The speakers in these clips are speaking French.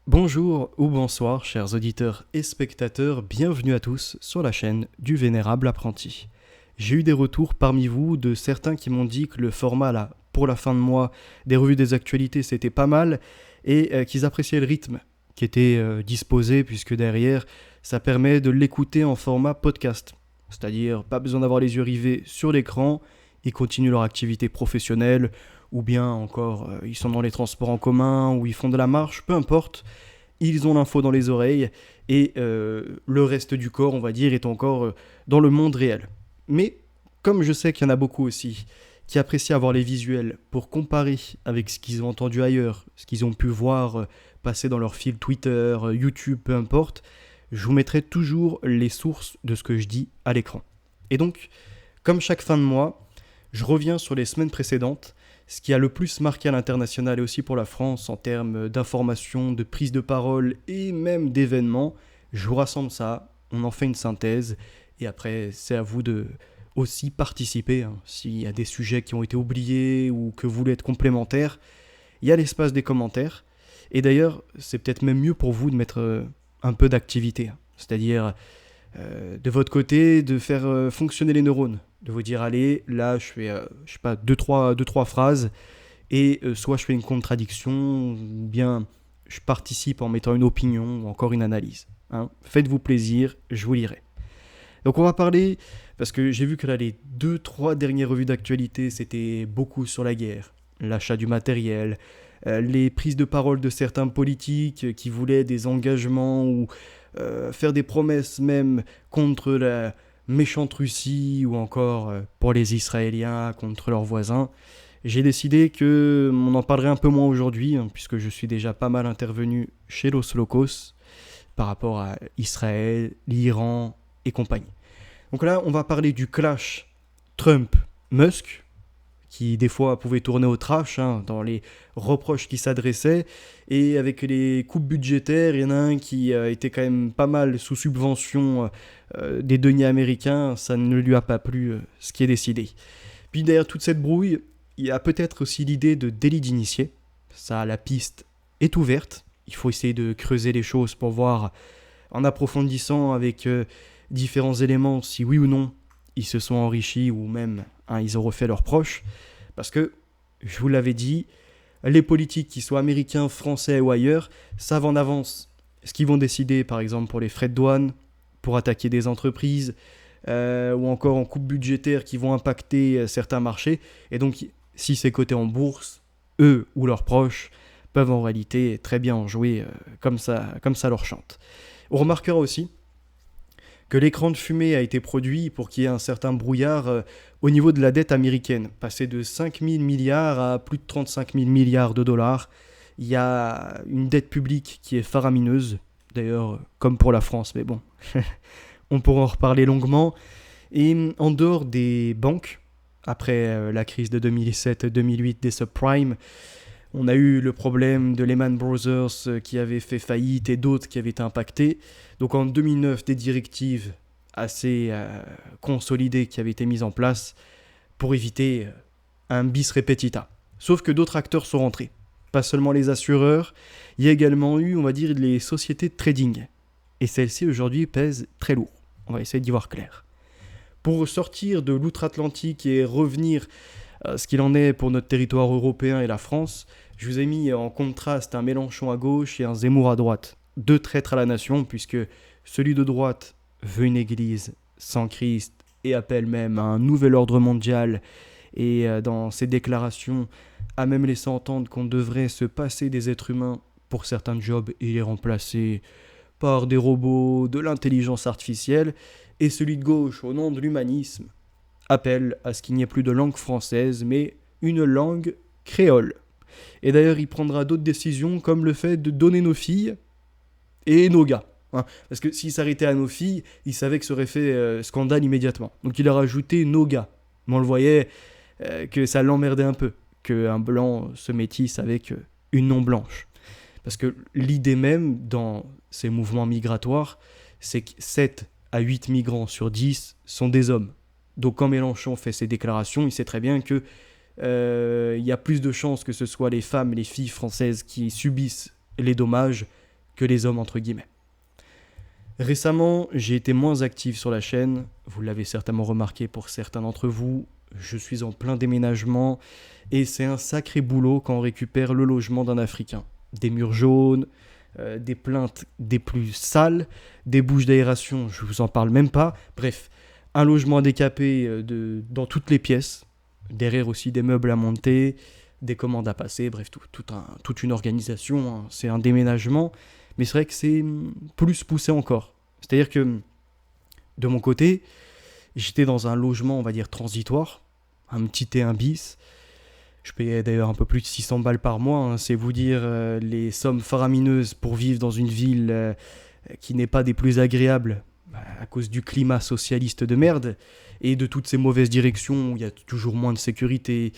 Bonjour ou bonsoir, chers auditeurs et spectateurs, bienvenue à tous sur la chaîne du Vénérable Apprenti. J'ai eu des retours parmi vous de certains qui m'ont dit que le format là, pour la fin de mois, des revues des actualités, c'était pas mal et qu'ils appréciaient le rythme qui était disposé puisque derrière, ça permet de l'écouter en format podcast. C'est-à-dire, pas besoin d'avoir les yeux rivés sur l'écran, ils continuent leur activité professionnelle ou bien encore ils sont dans les transports en commun ou ils font de la marche, peu importe. Ils ont l'info dans les oreilles et le reste du corps, on va dire, est encore dans le monde réel. Mais comme je sais qu'il y en a beaucoup aussi qui apprécient avoir les visuels pour comparer avec ce qu'ils ont entendu ailleurs, ce qu'ils ont pu voir passer dans leur fil Twitter, YouTube, peu importe, je vous mettrai toujours les sources de ce que je dis à l'écran. Et donc, comme chaque fin de mois, je reviens sur les semaines précédentes, ce qui a le plus marqué à l'international et aussi pour la France en termes d'informations, de prise de parole et même d'événements. Je vous rassemble ça, on en fait une synthèse et après c'est à vous de aussi participer. S'il y a des sujets qui ont été oubliés ou que vous voulez être complémentaires, il y a l'espace des commentaires. Et d'ailleurs, c'est peut-être même mieux pour vous de mettre un peu d'activité, c'est-à-dire de votre côté, de faire fonctionner les neurones, de vous dire allez, là je fais, je sais pas, deux, trois phrases, et soit je fais une contradiction, ou bien je participe en mettant une opinion, ou encore une analyse. Faites-vous plaisir, je vous lirai. Donc on va parler, parce que j'ai vu que là les 2-3 dernières revues d'actualité, c'était beaucoup sur la guerre, l'achat du matériel, les prises de parole de certains politiques qui voulaient des engagements ou faire des promesses même contre la méchante Russie ou encore pour les Israéliens contre leurs voisins. J'ai décidé qu'on en parlerait un peu moins aujourd'hui, puisque je suis déjà pas mal intervenu chez Los Locos par rapport à Israël, l'Iran et compagnie. Donc là, on va parler du clash Trump-Musk, qui des fois pouvait tourner au trash dans les reproches qui s'adressaient. Et avec les coupes budgétaires, il y en a un qui était quand même pas mal sous subvention des deniers américains. Ça ne lui a pas plu ce qui est décidé. Puis derrière toute cette brouille, il y a peut-être aussi l'idée de délit d'initié. Ça, la piste est ouverte. Il faut essayer de creuser les choses pour voir, en approfondissant avec différents éléments, si oui ou non ils se sont enrichis ou même ils ont refait leurs proches. Parce que, je vous l'avais dit, les politiques, qu'ils soient américains, français ou ailleurs, savent en avance ce qu'ils vont décider, par exemple pour les frais de douane, pour attaquer des entreprises, ou encore en coupes budgétaires qui vont impacter certains marchés. Et donc, si c'est coté en bourse, eux ou leurs proches peuvent en réalité très bien en jouer comme ça leur chante. On remarquera aussi que l'écran de fumée a été produit pour qu'il y ait un certain brouillard au niveau de la dette américaine, passé de 5 000 milliards à plus de 35 000 milliards de dollars. Il y a une dette publique qui est faramineuse, d'ailleurs comme pour la France, mais bon, on pourra en reparler longuement. Et en dehors des banques, après la crise de 2007-2008 des subprimes, on a eu le problème de Lehman Brothers qui avait fait faillite et d'autres qui avaient été impactés. Donc en 2009, des directives assez consolidées qui avaient été mises en place pour éviter un bis repetita. Sauf que d'autres acteurs sont rentrés. Pas seulement les assureurs, il y a également eu, on va dire, les sociétés de trading. Et celles-ci aujourd'hui pèsent très lourd. On va essayer d'y voir clair. Pour sortir de l'outre-Atlantique et revenir ce qu'il en est pour notre territoire européen et la France, je vous ai mis en contraste un Mélenchon à gauche et un Zemmour à droite. Deux traîtres à la nation, puisque celui de droite veut une église sans Christ et appelle même à un nouvel ordre mondial, et dans ses déclarations a même laissé entendre qu'on devrait se passer des êtres humains pour certains jobs et les remplacer par des robots, de l'intelligence artificielle, et celui de gauche, au nom de l'humanisme, appelle à ce qu'il n'y ait plus de langue française, mais une langue créole. Et d'ailleurs, il prendra d'autres décisions, comme le fait de donner nos filles et nos gars. Parce que s'il s'arrêtait à nos filles, il savait que ça aurait fait scandale immédiatement. Donc il a rajouté nos gars. Mais on le voyait que ça l'emmerdait un peu, qu'un blanc se métisse avec une non-blanche. Parce que l'idée même, dans ces mouvements migratoires, c'est que 7 à 8 migrants sur 10 sont des hommes. Donc quand Mélenchon fait ses déclarations, il sait très bien que y a plus de chances que ce soit les femmes et les filles françaises qui subissent les dommages que les hommes entre guillemets. Récemment, j'ai été moins actif sur la chaîne, vous l'avez certainement remarqué pour certains d'entre vous, je suis en plein déménagement et c'est un sacré boulot quand on récupère le logement d'un Africain. Des murs jaunes, des plaintes des plus sales, des bouches d'aération, je vous en parle même pas, bref, un logement décapé dans toutes les pièces, derrière aussi des meubles à monter, des commandes à passer, bref, toute une organisation, hein. C'est un déménagement, mais c'est vrai que c'est plus poussé encore. C'est-à-dire que, de mon côté, j'étais dans un logement, on va dire, transitoire, un petit T1 bis. Je payais d'ailleurs un peu plus de 600 balles par mois, hein. C'est vous dire les sommes faramineuses pour vivre dans une ville qui n'est pas des plus agréables, à cause du climat socialiste de merde, et de toutes ces mauvaises directions où il y a toujours moins de sécurité,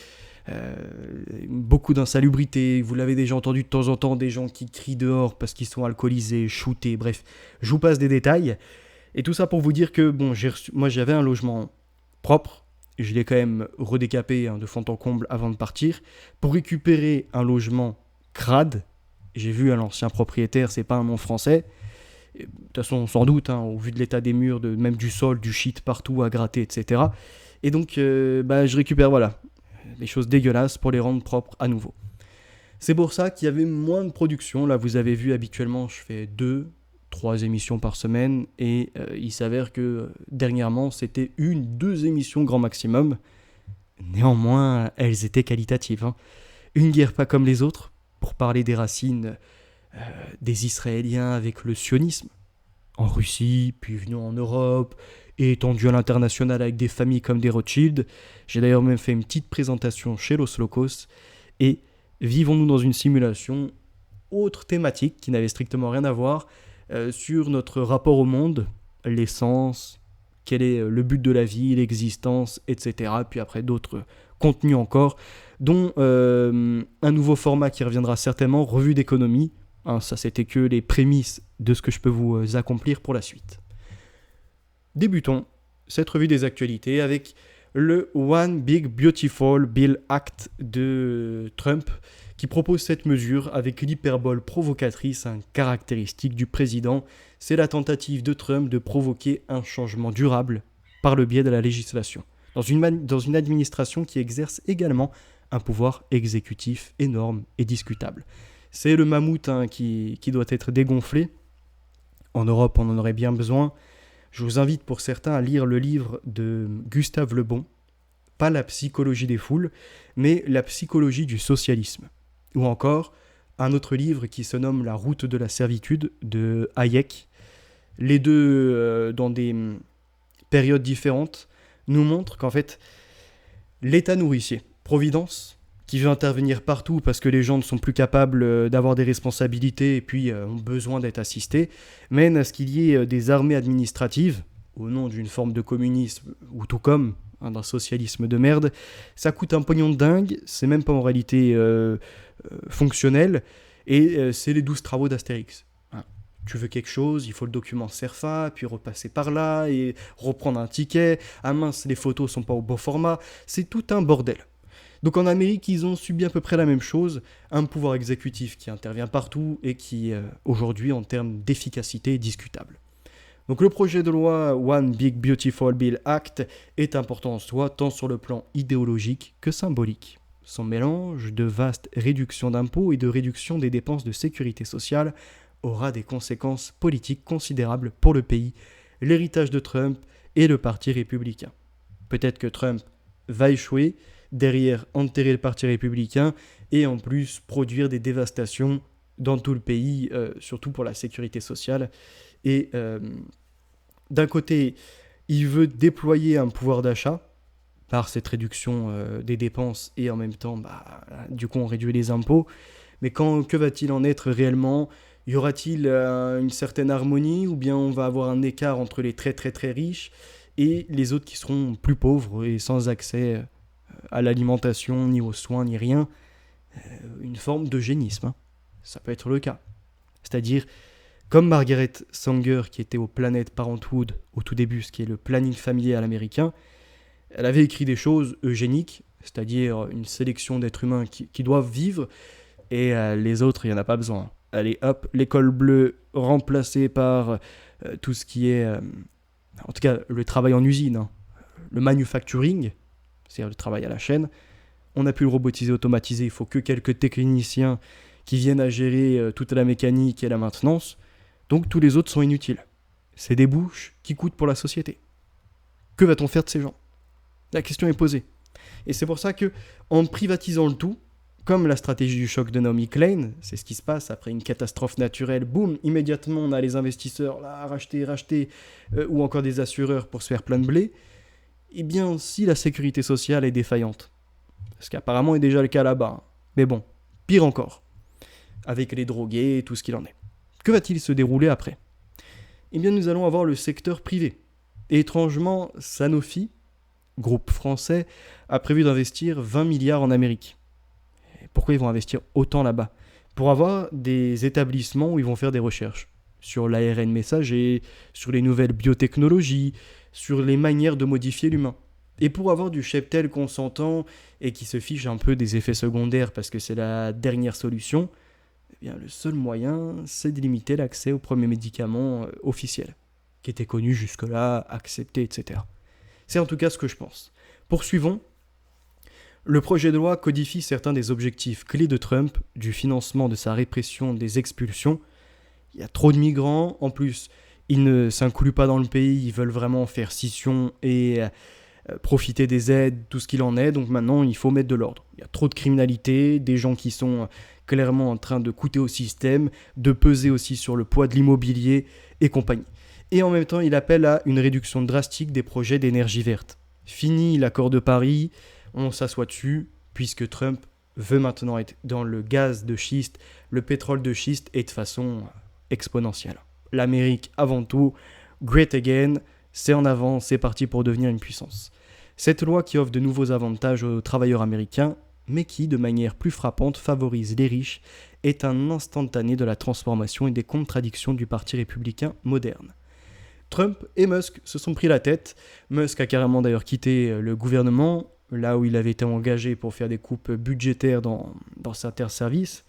beaucoup d'insalubrité. Vous l'avez déjà entendu de temps en temps, des gens qui crient dehors parce qu'ils sont alcoolisés, shootés, bref, je vous passe des détails. Et tout ça pour vous dire que bon, moi j'avais un logement propre, je l'ai quand même redécapé, hein, de fond en comble avant de partir, pour récupérer un logement crade. J'ai vu à l'ancien propriétaire, c'est pas un nom français. De toute façon, sans doute, hein, au vu de l'état des murs, même du sol, du shit partout à gratter, etc. Et donc, je récupère, voilà, des choses dégueulasses pour les rendre propres à nouveau. C'est pour ça qu'il y avait moins de production. Là, vous avez vu, habituellement, je fais 2-3 émissions par semaine. Et il s'avère que dernièrement, c'était 1-2 émissions grand maximum. Néanmoins, elles étaient qualitatives, hein. Une guerre pas comme les autres, pour parler des racines des Israéliens avec le sionisme, en Russie, puis venu en Europe, et étendu à l'international avec des familles comme des Rothschild. J'ai d'ailleurs même fait une petite présentation chez Los Locos, et vivons-nous dans une simulation, autre thématique qui n'avait strictement rien à voir, sur notre rapport au monde, l'essence, quel est le but de la vie, l'existence, etc. Puis après d'autres contenus encore, dont un nouveau format qui reviendra certainement, revue d'économie. Hein, ça, c'était que les prémices de ce que je peux vous accomplir pour la suite. Débutons cette revue des actualités avec le One Big Beautiful Bill Act de Trump, qui propose cette mesure avec l'hyperbole provocatrice, caractéristique du président. C'est la tentative de Trump de provoquer un changement durable par le biais de la législation, dans une administration qui exerce également un pouvoir exécutif énorme et discutable. C'est le mammouth, hein, qui doit être dégonflé. En Europe, on en aurait bien besoin. Je vous invite pour certains à lire le livre de Gustave Le Bon, pas la psychologie des foules, mais la psychologie du socialisme. Ou encore un autre livre qui se nomme La route de la servitude de Hayek. Les deux, dans des périodes différentes, nous montrent qu'en fait, l'État nourricier, Providence, qui veut intervenir partout parce que les gens ne sont plus capables d'avoir des responsabilités et puis ont besoin d'être assistés, mène à ce qu'il y ait des armées administratives, au nom d'une forme de communisme, ou tout comme, hein, d'un socialisme de merde. Ça coûte un pognon de dingue, c'est même pas en réalité fonctionnel, et c'est les 12 travaux d'Astérix. Hein. Tu veux quelque chose, il faut le document CERFA, puis repasser par là, et reprendre un ticket. Ah mince, les photos sont pas au bon format, c'est tout un bordel. Donc en Amérique, ils ont subi à peu près la même chose, un pouvoir exécutif qui intervient partout et qui, aujourd'hui, en termes d'efficacité, est discutable. Donc le projet de loi One Big Beautiful Bill Act est important en soi, tant sur le plan idéologique que symbolique. Son mélange de vastes réductions d'impôts et de réduction des dépenses de sécurité sociale aura des conséquences politiques considérables pour le pays, l'héritage de Trump et le parti républicain. Peut-être que Trump va échouer, derrière enterrer le parti républicain et en plus produire des dévastations dans tout le pays, surtout pour la sécurité sociale. Et d'un côté, il veut déployer un pouvoir d'achat par cette réduction des dépenses et en même temps, du coup, on réduit les impôts. Mais que va-t-il en être réellement ? Y aura-t-il une certaine harmonie ou bien on va avoir un écart entre les très très très riches et les autres qui seront plus pauvres et sans accès à l'alimentation, ni aux soins, ni rien, une forme d'eugénisme, hein. Ça peut être le cas. C'est-à-dire, comme Margaret Sanger, qui était au Planned Parenthood au tout début, ce qui est le planning familial américain, elle avait écrit des choses eugéniques, c'est-à-dire une sélection d'êtres humains qui doivent vivre, et les autres, il n'y en a pas besoin. allez hop, l'école bleue remplacée par tout ce qui est, en tout cas le travail en usine, hein, le manufacturing, c'est-à-dire le travail à la chaîne. On n'a plus le robotiser, automatiser, il faut que quelques techniciens qui viennent à gérer toute la mécanique et la maintenance. Donc tous les autres sont inutiles. C'est des bouches qui coûtent pour la société. Que va-t-on faire de ces gens ? La question est posée. Et c'est pour ça que, en privatisant le tout, comme la stratégie du choc de Naomi Klein, c'est ce qui se passe après une catastrophe naturelle, boum, immédiatement on a les investisseurs là, racheter, ou encore des assureurs pour se faire plein de blé, eh bien si la sécurité sociale est défaillante, ce qui apparemment est déjà le cas là-bas, hein. Mais bon, pire encore, avec les drogués et tout ce qu'il en est. Que va-t-il se dérouler après ? Eh bien nous allons avoir le secteur privé. Et étrangement, Sanofi, groupe français, a prévu d'investir 20 milliards en Amérique. Et pourquoi ils vont investir autant là-bas ? Pour avoir des établissements où ils vont faire des recherches sur l'ARN messager, sur les nouvelles biotechnologies, sur les manières de modifier l'humain. Et pour avoir du cheptel consentant et qui se fiche un peu des effets secondaires parce que c'est la dernière solution, eh bien le seul moyen, c'est de limiter l'accès aux premiers médicaments officiels, qui étaient connus jusque-là, acceptés, etc. C'est en tout cas ce que je pense. Poursuivons. Le projet de loi codifie certains des objectifs clés de Trump, du financement de sa répression des expulsions. Il y a trop de migrants, en plus, ils ne s'incluent pas dans le pays, ils veulent vraiment faire scission et profiter des aides, tout ce qu'il en est, donc maintenant il faut mettre de l'ordre. Il y a trop de criminalité, des gens qui sont clairement en train de coûter au système, de peser aussi sur le poids de l'immobilier et compagnie. Et en même temps, il appelle à une réduction drastique des projets d'énergie verte. Fini l'accord de Paris, on s'assoit dessus, puisque Trump veut maintenant être dans le gaz de schiste, le pétrole de schiste, et de façon exponentielle. L'Amérique avant tout, great again, c'est en avant, c'est parti pour devenir une puissance. Cette loi qui offre de nouveaux avantages aux travailleurs américains, mais qui, de manière plus frappante, favorise les riches, est un instantané de la transformation et des contradictions du parti républicain moderne. Trump et Musk se sont pris la tête. Musk a carrément d'ailleurs quitté le gouvernement, là où il avait été engagé pour faire des coupes budgétaires dans certains services.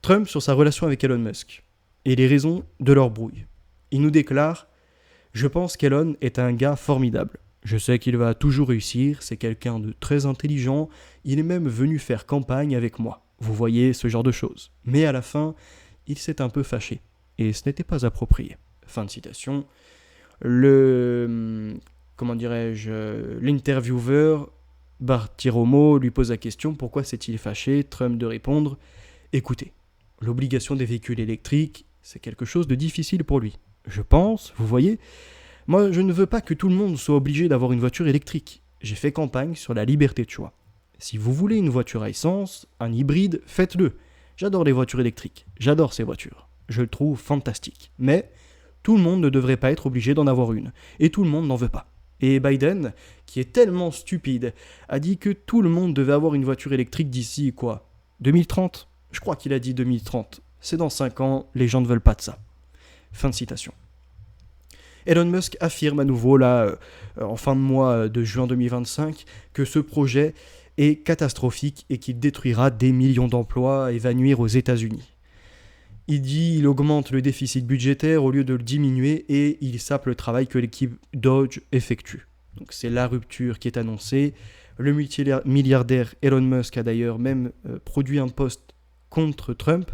Trump sur sa relation avec Elon Musk et les raisons de leur brouille. Il nous déclare « Je pense qu'Elon est un gars formidable. Je sais qu'il va toujours réussir, c'est quelqu'un de très intelligent, il est même venu faire campagne avec moi. Vous voyez, ce genre de choses. Mais à la fin, il s'est un peu fâché, et ce n'était pas approprié. » Fin de citation. L'intervieweur Bartiromo lui pose la question « Pourquoi s'est-il fâché ?» Trump de répondre « Écoutez, l'obligation des véhicules électriques, c'est quelque chose de difficile pour lui. Je pense, vous voyez, moi je ne veux pas que tout le monde soit obligé d'avoir une voiture électrique. J'ai fait campagne sur la liberté de choix. Si vous voulez une voiture à essence, un hybride, faites-le. J'adore les voitures électriques, j'adore ces voitures. Je le trouve fantastique. Mais tout le monde ne devrait pas être obligé d'en avoir une. Et tout le monde n'en veut pas. Et Biden, qui est tellement stupide, a dit que tout le monde devait avoir une voiture électrique d'ici, 2030 ? Je crois qu'il a dit 2030. C'est dans 5 ans, les gens ne veulent pas de ça. Fin de citation. Elon Musk affirme à nouveau, en fin de mois de juin 2025, que ce projet est catastrophique et qu'il détruira des millions d'emplois et va nuire aux États-Unis. Il augmente le déficit budgétaire au lieu de le diminuer et il sape le travail que l'équipe Dodge effectue. Donc c'est la rupture qui est annoncée. Le multimilliardaire Elon Musk a d'ailleurs même produit un post contre Trump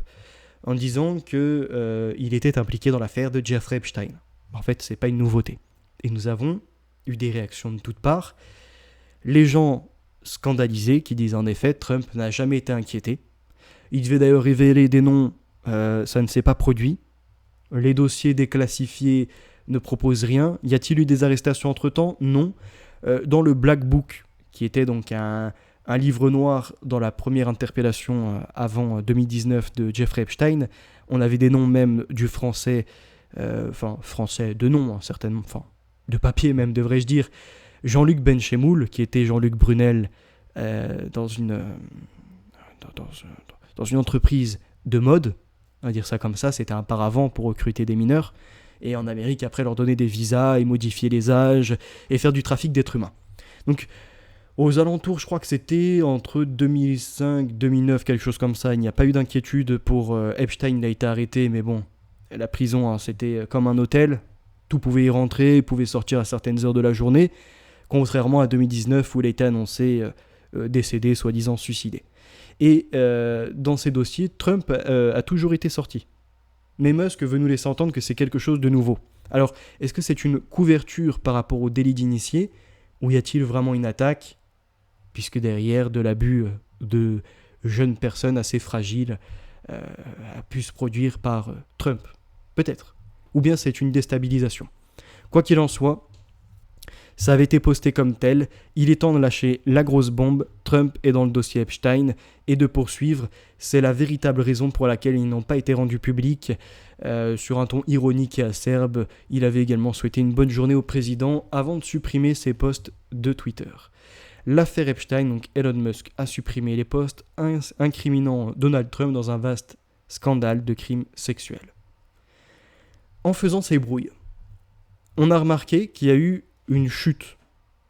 en disant qu'il était impliqué dans l'affaire de Jeffrey Epstein. En fait, c'est pas une nouveauté. Et nous avons eu des réactions de toutes parts. Les gens scandalisés qui disent en effet Trump n'a jamais été inquiété. Il devait d'ailleurs révéler des noms. Ça ne s'est pas produit. Les dossiers déclassifiés ne proposent rien. Y a-t-il eu des arrestations entre-temps ? Non. Dans le Black Book, qui était donc un livre noir dans la première interpellation avant 2019 de Jeffrey Epstein, on avait des noms même du français, français de nom, hein, certainement, de papier même, devrais-je dire, Jean-Luc Benchemoul, qui était Jean-Luc Brunel dans une entreprise de mode. On va dire ça comme ça, c'était un paravent pour recruter des mineurs, et en Amérique, après, leur donner des visas et modifier les âges, et faire du trafic d'êtres humains. Donc, Aux alentours, je crois que c'était entre 2005, 2009, quelque chose comme ça. Il n'y a pas eu d'inquiétude pour Epstein, il a été arrêté, mais bon, la prison, hein, c'était comme un hôtel. Tout pouvait y rentrer, il pouvait sortir à certaines heures de la journée, contrairement à 2019 où il a été annoncé décédé, soi-disant suicidé. Et dans ces dossiers, Trump a toujours été sorti. Mais Musk veut nous laisser entendre que c'est quelque chose de nouveau. Alors, est-ce que c'est une couverture par rapport au délit d'initié, ou y a-t-il vraiment une attaque, puisque derrière, de l'abus de jeunes personnes assez fragiles a pu se produire par Trump? Peut-être. Ou bien c'est une déstabilisation. Quoi qu'il en soit, ça avait été posté comme tel. Il est temps de lâcher la grosse bombe. Trump est dans le dossier Epstein et de poursuivre. C'est la véritable raison pour laquelle ils n'ont pas été rendus publics. Sur un ton ironique et acerbe, il avait également souhaité une bonne journée au président avant de supprimer ses posts de Twitter. L'affaire Epstein, donc Elon Musk a supprimé les posts incriminant Donald Trump dans un vaste scandale de crimes sexuels. En faisant ces brouilles, on a remarqué qu'il y a eu une chute,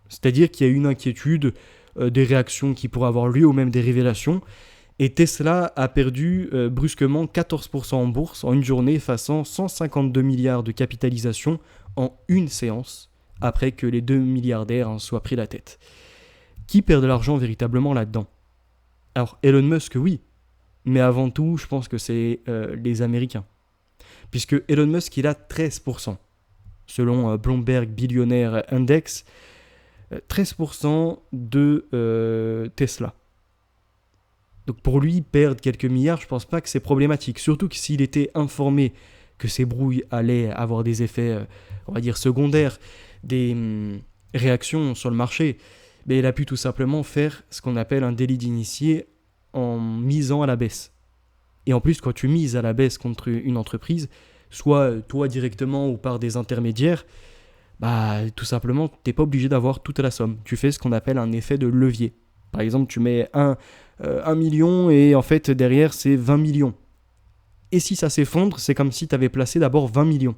c'est-à-dire qu'il y a eu une inquiétude, des réactions qui pourraient avoir lieu ou même des révélations, et Tesla a perdu brusquement 14% en bourse en une journée, faisant 152 milliards de capitalisation en une séance, après que les deux milliardaires soient pris la tête. Qui perd de l'argent véritablement là-dedans? Alors Elon Musk, oui, mais avant tout, je pense que c'est les Américains. Puisque Elon Musk, il a 13%. Selon Bloomberg Billionaire Index, 13% de Tesla. Donc pour lui, perdre quelques milliards, je pense pas que c'est problématique. Surtout que s'il était informé que ces brouilles allaient avoir des effets, on va dire, secondaires, des réactions sur le marché, mais il a pu tout simplement faire ce qu'on appelle un délit d'initié en misant à la baisse. Et en plus, quand tu mises à la baisse contre une entreprise, soit toi directement ou par des intermédiaires, bah tout simplement, tu n'es pas obligé d'avoir toute la somme. Tu fais ce qu'on appelle un effet de levier. Par exemple, tu mets 1 million et en fait, derrière, c'est 20 millions. Et si ça s'effondre, c'est comme si tu avais placé d'abord 20 millions.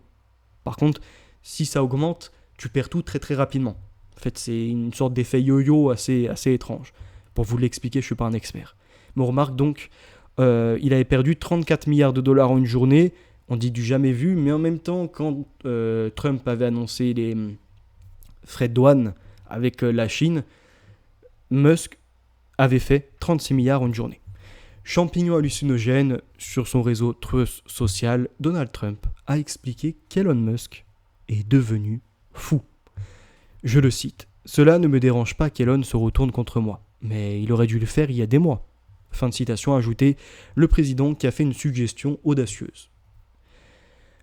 Par contre, si ça augmente, tu perds tout très très rapidement. En fait, c'est une sorte d'effet yo-yo assez étrange. Pour vous l'expliquer, je ne suis pas un expert. Mais on remarque donc, il avait perdu 34 milliards de dollars en une journée. On dit du jamais vu, mais en même temps, quand Trump avait annoncé les frais de douane avec la Chine, Musk avait fait 36 milliards en une journée. Champignon hallucinogène, sur son réseau Truth Social, Donald Trump a expliqué qu'Elon Musk est devenu fou. Je le cite, « Cela ne me dérange pas qu'Elon se retourne contre moi, mais il aurait dû le faire il y a des mois. » Fin de citation, a ajouté le président qui a fait une suggestion audacieuse.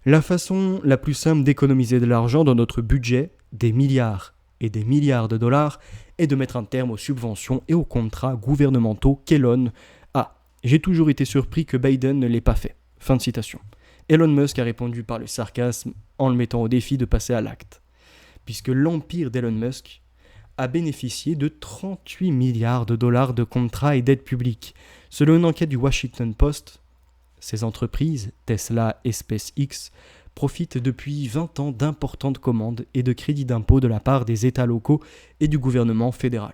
La façon la plus simple d'économiser de l'argent dans notre budget, des milliards et des milliards de dollars, est de mettre un terme aux subventions et aux contrats gouvernementaux qu'Elon a. J'ai toujours été surpris que Biden ne l'ait pas fait. Fin de citation. Elon Musk a répondu par le sarcasme en le mettant au défi de passer à l'acte. Puisque l'empire d'Elon Musk a bénéficié de 38 milliards de dollars de contrats et d'aides publiques. Selon une enquête du Washington Post, ces entreprises, Tesla et SpaceX, profitent depuis 20 ans d'importantes commandes et de crédits d'impôt de la part des États locaux et du gouvernement fédéral.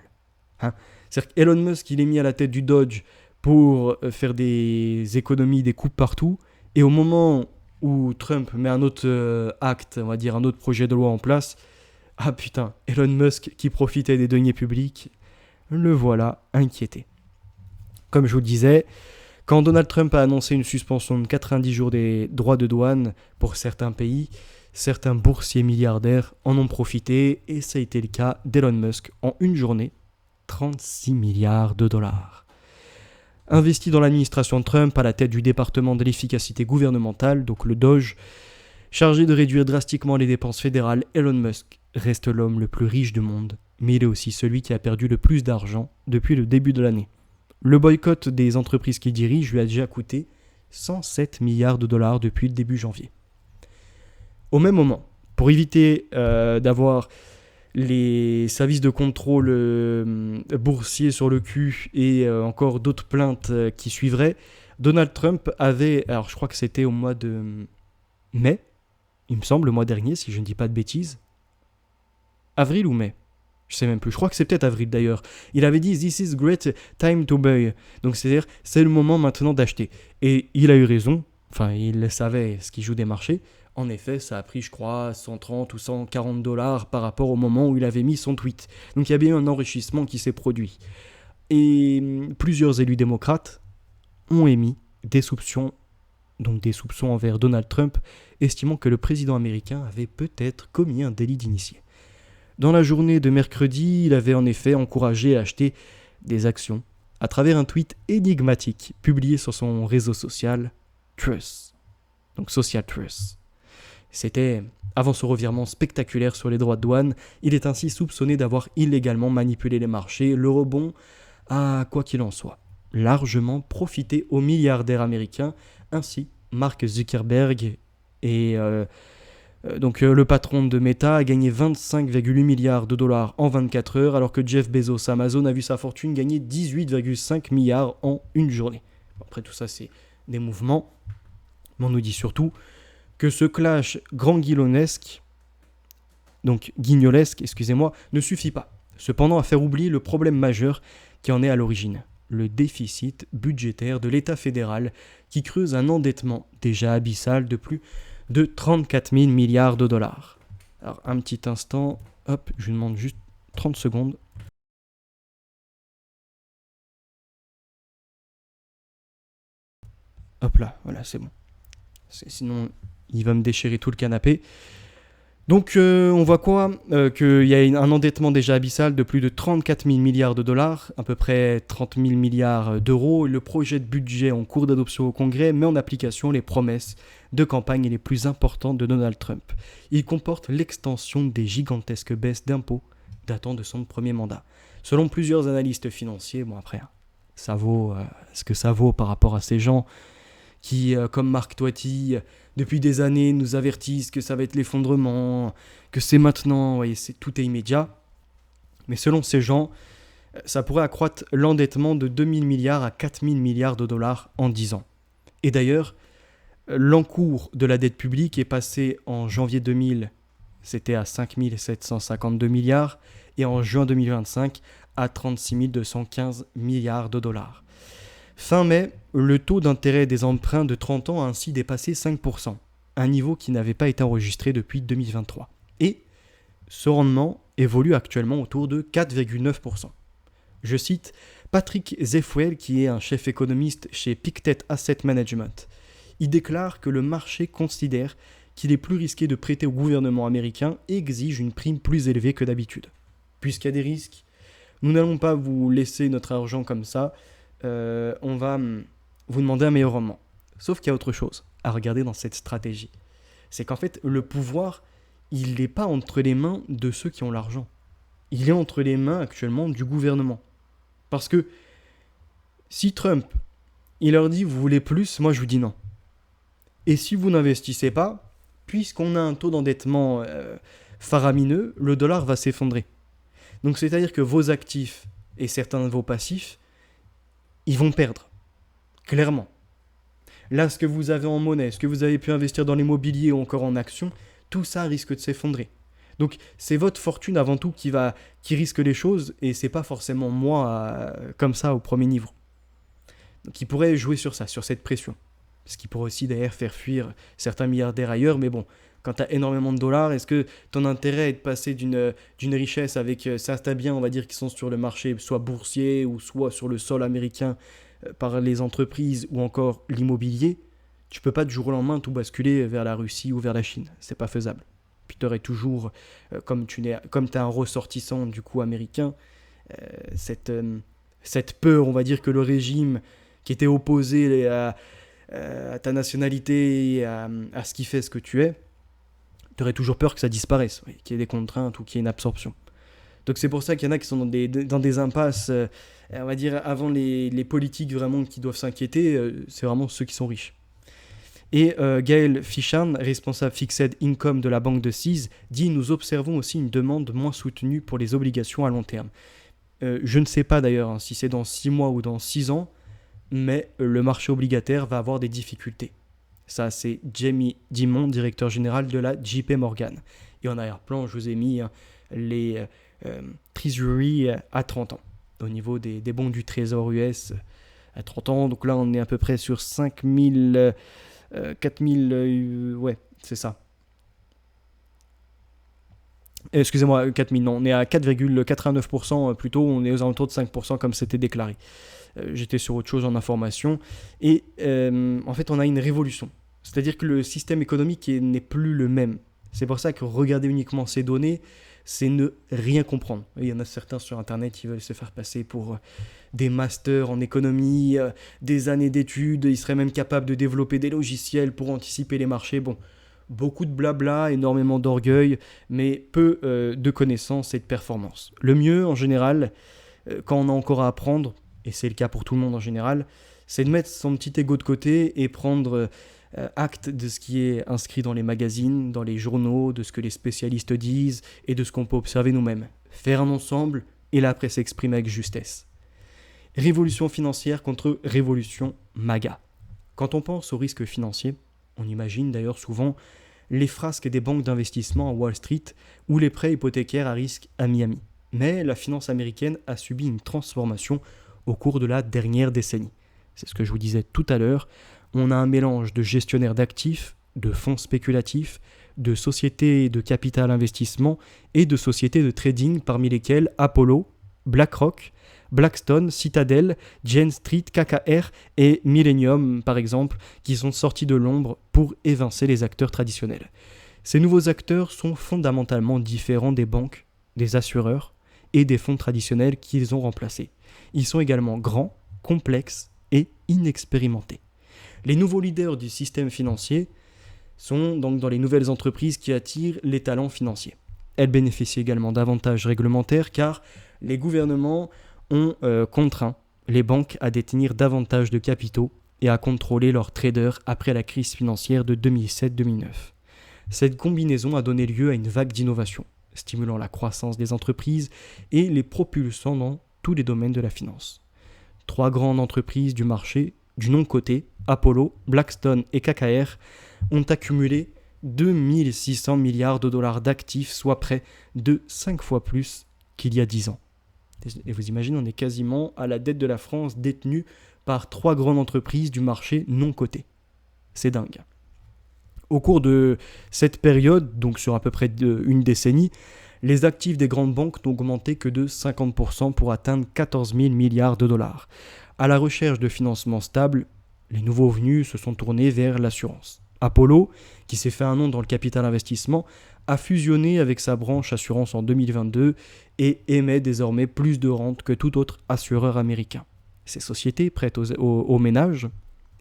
C'est-à-dire qu'Elon Musk, il est mis à la tête du Dodge pour faire des économies, des coupes partout, et au moment où Trump met un autre acte, on va dire un autre projet de loi en place, ah putain, Elon Musk qui profitait des deniers publics, le voilà inquiété. Comme je vous le disais, quand Donald Trump a annoncé une suspension de 90 jours des droits de douane pour certains pays, certains boursiers milliardaires en ont profité et ça a été le cas d'Elon Musk en une journée, 36 milliards de dollars. Investi dans l'administration Trump à la tête du département de l'efficacité gouvernementale, donc le DOGE, chargé de réduire drastiquement les dépenses fédérales, Elon Musk reste l'homme le plus riche du monde, mais il est aussi celui qui a perdu le plus d'argent depuis le début de l'année. Le boycott des entreprises qu'il dirige lui a déjà coûté 107 milliards de dollars depuis le début janvier. Au même moment, pour éviter d'avoir les services de contrôle boursiers sur le cul et encore d'autres plaintes qui suivraient, Donald Trump avait, alors je crois que c'était au mois de mai, il me semble, le mois dernier, si je ne dis pas de bêtises, avril ou mai, Je sais même plus, je crois que c'est peut-être avril d'ailleurs. Il avait dit "This is great time to buy". Donc c'est-à-dire, c'est le moment maintenant d'acheter. Et il a eu raison, enfin il le savait, ce qui joue des marchés. En effet, ça a pris, je crois, 130 ou 140 dollars par rapport au moment où il avait mis son tweet. Donc il y a bien eu un enrichissement qui s'est produit. Et plusieurs élus démocrates ont émis des soupçons, donc des soupçons envers Donald Trump, estimant que le président américain avait peut-être commis un délit d'initié. Dans la journée de mercredi, il avait en effet encouragé à acheter des actions à travers un tweet énigmatique publié sur son réseau social Truth, donc Social Truth. C'était avant ce revirement spectaculaire sur les droits de douane. Il est ainsi soupçonné d'avoir illégalement manipulé les marchés. Le rebond a, quoi qu'il en soit, largement profité aux milliardaires américains. Ainsi, Mark Zuckerberg et le patron de Meta a gagné 25,8 milliards de dollars en 24 heures, alors que Jeff Bezos Amazon a vu sa fortune gagner 18,5 milliards en une journée. Après tout ça, c'est des mouvements, mais on nous dit surtout que ce clash guignolesque, ne suffit pas, cependant à faire oublier le problème majeur qui en est à l'origine, le déficit budgétaire de l'État fédéral qui creuse un endettement déjà abyssal de plus de 34 000 milliards de dollars. Alors un petit instant, hop, je vous demande juste 30 secondes. Hop là, voilà, c'est bon. Sinon, il va me déchirer tout le canapé. Donc on voit quoi qu'il y a un endettement déjà abyssal de plus de 34 000 milliards de dollars, à peu près 30 000 milliards d'euros. Le projet de budget en cours d'adoption au Congrès met en application les promesses de campagne les plus importantes de Donald Trump. Il comporte l'extension des gigantesques baisses d'impôts datant de son premier mandat. Selon plusieurs analystes financiers, bon après, ça vaut ce que ça vaut par rapport à ces gens qui, comme Mark Toiti, depuis des années nous avertissent que ça va être l'effondrement, que c'est maintenant, voyez, tout est immédiat. Mais selon ces gens, ça pourrait accroître l'endettement de 2 000 milliards à 4 000 milliards de dollars en 10 ans. Et d'ailleurs, l'encours de la dette publique est passé en janvier 2000, c'était à 5 752 milliards, et en juin 2025 à 36 215 milliards de dollars. Fin mai, le taux d'intérêt des emprunts de 30 ans a ainsi dépassé 5%, un niveau qui n'avait pas été enregistré depuis 2023. Et ce rendement évolue actuellement autour de 4,9%. Je cite Patrick Zeffuel, qui est un chef économiste chez Pictet Asset Management. Il déclare que le marché considère qu'il est plus risqué de prêter au gouvernement américain et exige une prime plus élevée que d'habitude. Puisqu'il y a des risques, nous n'allons pas vous laisser notre argent comme ça, on va vous demander un meilleur rendement. Sauf qu'il y a autre chose à regarder dans cette stratégie. C'est qu'en fait, le pouvoir, il n'est pas entre les mains de ceux qui ont l'argent. Il est entre les mains actuellement du gouvernement. Parce que si Trump, il leur dit vous voulez plus, moi je vous dis non. Et si vous n'investissez pas, puisqu'on a un taux d'endettement faramineux, le dollar va s'effondrer. Donc c'est-à-dire que vos actifs et certains de vos passifs, ils vont perdre. Clairement. Là, ce que vous avez en monnaie, ce que vous avez pu investir dans l'immobilier ou encore en actions, tout ça risque de s'effondrer. Donc c'est votre fortune avant tout qui risque les choses et c'est pas forcément moi comme ça au premier niveau. Donc il pourrait jouer sur ça, sur cette pression. Ce qui pourrait aussi d'ailleurs faire fuir certains milliardaires ailleurs, mais bon, quand tu as énormément de dollars, est-ce que ton intérêt est de passer d'une richesse avec certains biens, on va dire, qui sont sur le marché, soit boursier ou soit sur le sol américain par les entreprises ou encore l'immobilier, tu peux pas du jour au lendemain tout basculer vers la Russie ou vers la Chine. C'est pas faisable. Puis tu aurais toujours, comme tu es un ressortissant du coup américain, cette peur, on va dire, que le régime qui était opposé à ta nationalité et à ce qui fait ce que tu es, tu aurais toujours peur que ça disparaisse, oui, qu'il y ait des contraintes ou qu'il y ait une absorption. Donc c'est pour ça qu'il y en a qui sont dans des impasses, on va dire, avant les politiques vraiment qui doivent s'inquiéter, c'est vraiment ceux qui sont riches. Et Gaël Fichan, responsable Fixed Income de la banque de Seas, dit « Nous observons aussi une demande moins soutenue pour les obligations à long terme. » Je ne sais pas d'ailleurs si c'est dans 6 mois ou dans 6 ans, mais le marché obligataire va avoir des difficultés. Ça, c'est Jamie Dimon, directeur général de la JP Morgan. Et en arrière-plan, je vous ai mis les Treasury à 30 ans. Au niveau des bons du Trésor US à 30 ans, donc là on est à peu près sur 5000, 4000, ouais, c'est ça. Excusez-moi, 4000, non, on est à 4,89% plutôt, on est aux alentours de 5% comme c'était déclaré. J'étais sur autre chose en information. Et en fait, on a une révolution. C'est-à-dire que le système économique n'est plus le même. C'est pour ça que regarder uniquement ces données, c'est ne rien comprendre. Il y en a certains sur Internet qui veulent se faire passer pour des masters en économie, des années d'études, ils seraient même capables de développer des logiciels pour anticiper les marchés. Bon, beaucoup de blabla, énormément d'orgueil, mais peu de connaissances et de performance. Le mieux, en général, quand on a encore à apprendre, et c'est le cas pour tout le monde en général, c'est de mettre son petit ego de côté et prendre acte de ce qui est inscrit dans les magazines, dans les journaux, de ce que les spécialistes disent et de ce qu'on peut observer nous-mêmes. Faire un ensemble et là après s'exprimer avec justesse. Révolution financière contre révolution MAGA. Quand on pense au risque financier, on imagine d'ailleurs souvent les frasques des banques d'investissement à Wall Street ou les prêts hypothécaires à risque à Miami. Mais la finance américaine a subi une transformation au cours de la dernière décennie. C'est ce que je vous disais tout à l'heure. On a un mélange de gestionnaires d'actifs, de fonds spéculatifs, de sociétés de capital investissement et de sociétés de trading parmi lesquelles Apollo, BlackRock, Blackstone, Citadel, Jane Street, KKR et Millennium par exemple, qui sont sortis de l'ombre pour évincer les acteurs traditionnels. Ces nouveaux acteurs sont fondamentalement différents des banques, des assureurs et des fonds traditionnels qu'ils ont remplacés. Ils sont également grands, complexes et inexpérimentés. Les nouveaux leaders du système financier sont donc dans les nouvelles entreprises qui attirent les talents financiers. Elles bénéficient également d'avantages réglementaires car les gouvernements ont contraint les banques à détenir davantage de capitaux et à contrôler leurs traders après la crise financière de 2007-2009. Cette combinaison a donné lieu à une vague d'innovation, stimulant la croissance des entreprises et les propulsant dans tous les domaines de la finance. 3 grandes entreprises du marché, du nom coté, Apollo, Blackstone et KKR, ont accumulé 2600 milliards de dollars d'actifs, soit près de 5 fois plus qu'il y a 10 ans. Et vous imaginez, on est quasiment à la dette de la France détenue par 3 grandes entreprises du marché non cotées. C'est dingue. Au cours de cette période, donc sur à peu près une décennie, les actifs des grandes banques n'ont augmenté que de 50% pour atteindre 14 000 milliards de dollars. À la recherche de financement stable, les nouveaux venus se sont tournés vers l'assurance. Apollo, qui s'est fait un nom dans le capital investissement, a fusionné avec sa branche assurance en 2022 et émet désormais plus de rentes que tout autre assureur américain. Ces sociétés prêtent aux ménages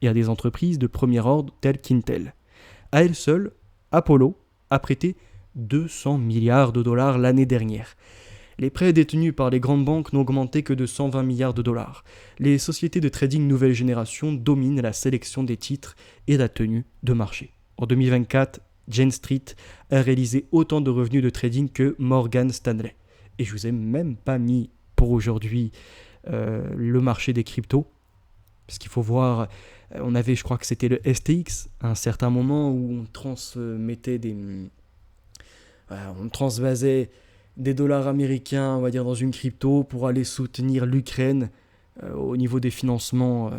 et à des entreprises de premier ordre telles qu'Intel. À elle seule, Apollo a prêté 200 milliards de dollars l'année dernière. Les prêts détenus par les grandes banques n'ont augmenté que de 120 milliards de dollars. Les sociétés de trading nouvelle génération dominent la sélection des titres et la tenue de marché. En 2024, Jane Street a réalisé autant de revenus de trading que Morgan Stanley. Et je vous ai même pas mis pour aujourd'hui le marché des cryptos. Parce qu'il faut voir, on avait, je crois que c'était le STX, à un certain moment où on transmettait on transvasait des dollars américains, on va dire, dans une crypto pour aller soutenir l'Ukraine au niveau des financements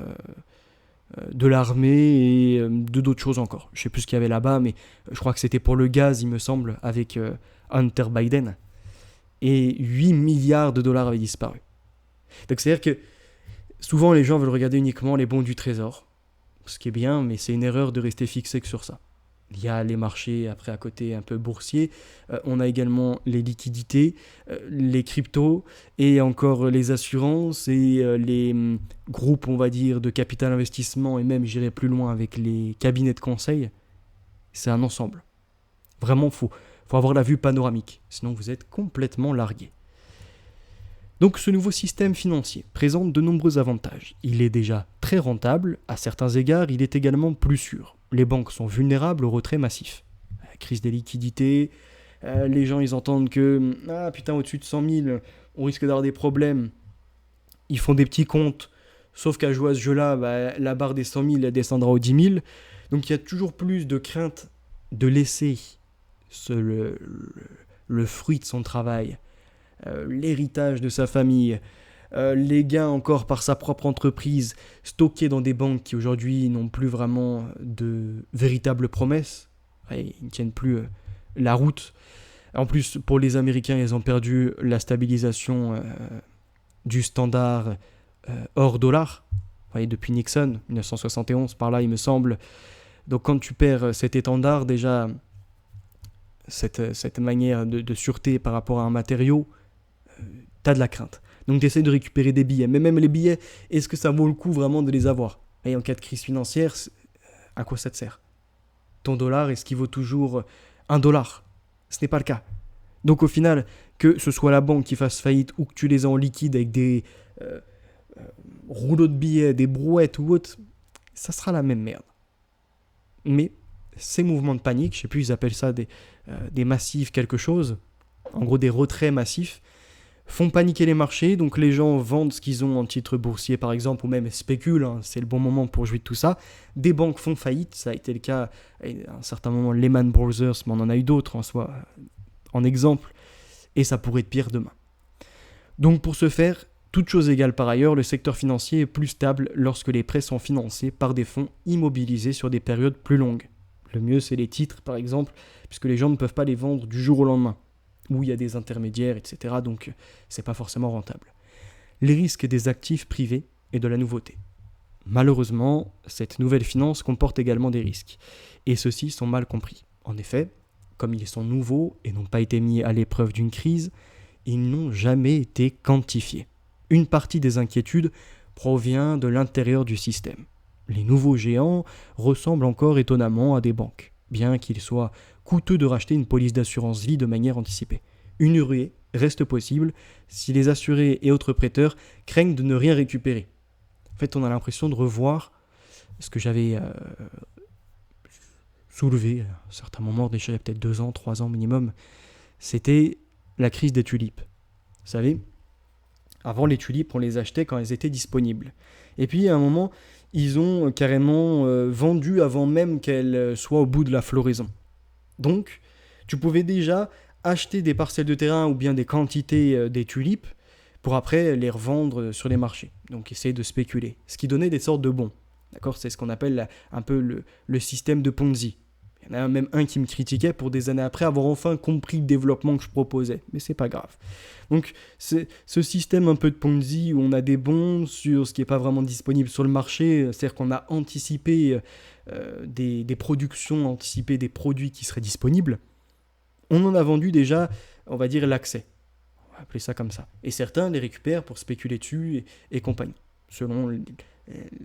de l'armée et de d'autres choses encore. Je ne sais plus ce qu'il y avait là-bas, mais je crois que c'était pour le gaz, il me semble, avec Hunter Biden. Et 8 milliards de dollars avaient disparu. Donc c'est-à-dire que souvent les gens veulent regarder uniquement les bons du trésor, ce qui est bien, mais c'est une erreur de rester fixé que sur ça. Il y a les marchés après à côté un peu boursiers, on a également les liquidités, les cryptos et encore les assurances et les groupes on va dire de capital investissement et même j'irai plus loin avec les cabinets de conseil. C'est un ensemble. Vraiment faut avoir la vue panoramique, sinon vous êtes complètement largué. Donc ce nouveau système financier présente de nombreux avantages. Il est déjà très rentable, à certains égards il est également plus sûr. Les banques sont vulnérables au retrait massif. Crise des liquidités, les gens ils entendent que « Ah putain, au-dessus de 100 000, on risque d'avoir des problèmes ». Ils font des petits comptes, sauf qu'à jouer à ce jeu-là, la barre des 100 000 elle descendra aux 10 000. Donc il y a toujours plus de crainte de laisser le fruit de son travail l'héritage de sa famille, les gains encore par sa propre entreprise, stockés dans des banques qui aujourd'hui n'ont plus vraiment de véritables promesses. Ouais, ils ne tiennent plus la route. En plus, pour les Américains, ils ont perdu la stabilisation du standard hors-dollar. Ouais, depuis Nixon, 1971, par là, il me semble. Donc quand tu perds cet étendard, déjà, cette manière de sûreté par rapport à un matériau, t'as de la crainte. Donc tu essaies de récupérer des billets. Mais même les billets, est-ce que ça vaut le coup vraiment de les avoir ? Et en cas de crise financière, à quoi ça te sert ? Ton dollar, est-ce qu'il vaut toujours $1 ? Ce n'est pas le cas. Donc au final, que ce soit la banque qui fasse faillite ou que tu les aies en liquide avec des rouleaux de billets, des brouettes ou autre, ça sera la même merde. Mais ces mouvements de panique, je ne sais plus, ils appellent ça des massifs quelque chose, en gros des retraits massifs, font paniquer les marchés, donc les gens vendent ce qu'ils ont en titre boursier par exemple, ou même spéculent, c'est le bon moment pour jouer de tout ça. Des banques font faillite, ça a été le cas à un certain moment, Lehman Brothers, mais on en a eu d'autres en soi, en exemple, et ça pourrait être pire demain. Donc pour ce faire, toute chose égale par ailleurs, le secteur financier est plus stable lorsque les prêts sont financés par des fonds immobilisés sur des périodes plus longues. Le mieux c'est les titres par exemple, puisque les gens ne peuvent pas les vendre du jour au lendemain, où il y a des intermédiaires, etc. Donc c'est pas forcément rentable. Les risques des actifs privés et de la nouveauté. Malheureusement, cette nouvelle finance comporte également des risques, et ceux-ci sont mal compris. En effet, comme ils sont nouveaux et n'ont pas été mis à l'épreuve d'une crise, ils n'ont jamais été quantifiés. Une partie des inquiétudes provient de l'intérieur du système. Les nouveaux géants ressemblent encore étonnamment à des banques, bien qu'il soit coûteux de racheter une police d'assurance vie de manière anticipée. Une ruée reste possible si les assurés et autres prêteurs craignent de ne rien récupérer. En fait, on a l'impression de revoir ce que j'avais soulevé à un certain moment, déjà il y a peut-être 2 ans, 3 ans minimum. C'était la crise des tulipes. Vous savez, avant les tulipes, on les achetait quand elles étaient disponibles. Et puis à un moment, ils ont carrément vendu avant même qu'elles soient au bout de la floraison. Donc, tu pouvais déjà acheter des parcelles de terrain ou bien des quantités des tulipes pour après les revendre sur les marchés. Donc, essayer de spéculer. Ce qui donnait des sortes de bons. D'accord ? C'est ce qu'on appelle un peu le système de Ponzi. Il y en a même un qui me critiquait pour des années après avoir enfin compris le développement que je proposais. Mais c'est pas grave. Donc, c'est ce système un peu de Ponzi où on a des bons sur ce qui n'est pas vraiment disponible sur le marché. C'est-à-dire qu'on a anticipé des productions, anticipé des produits qui seraient disponibles. On en a vendu déjà, on va dire, l'accès. On va appeler ça comme ça. Et certains les récupèrent pour spéculer dessus et compagnie, selon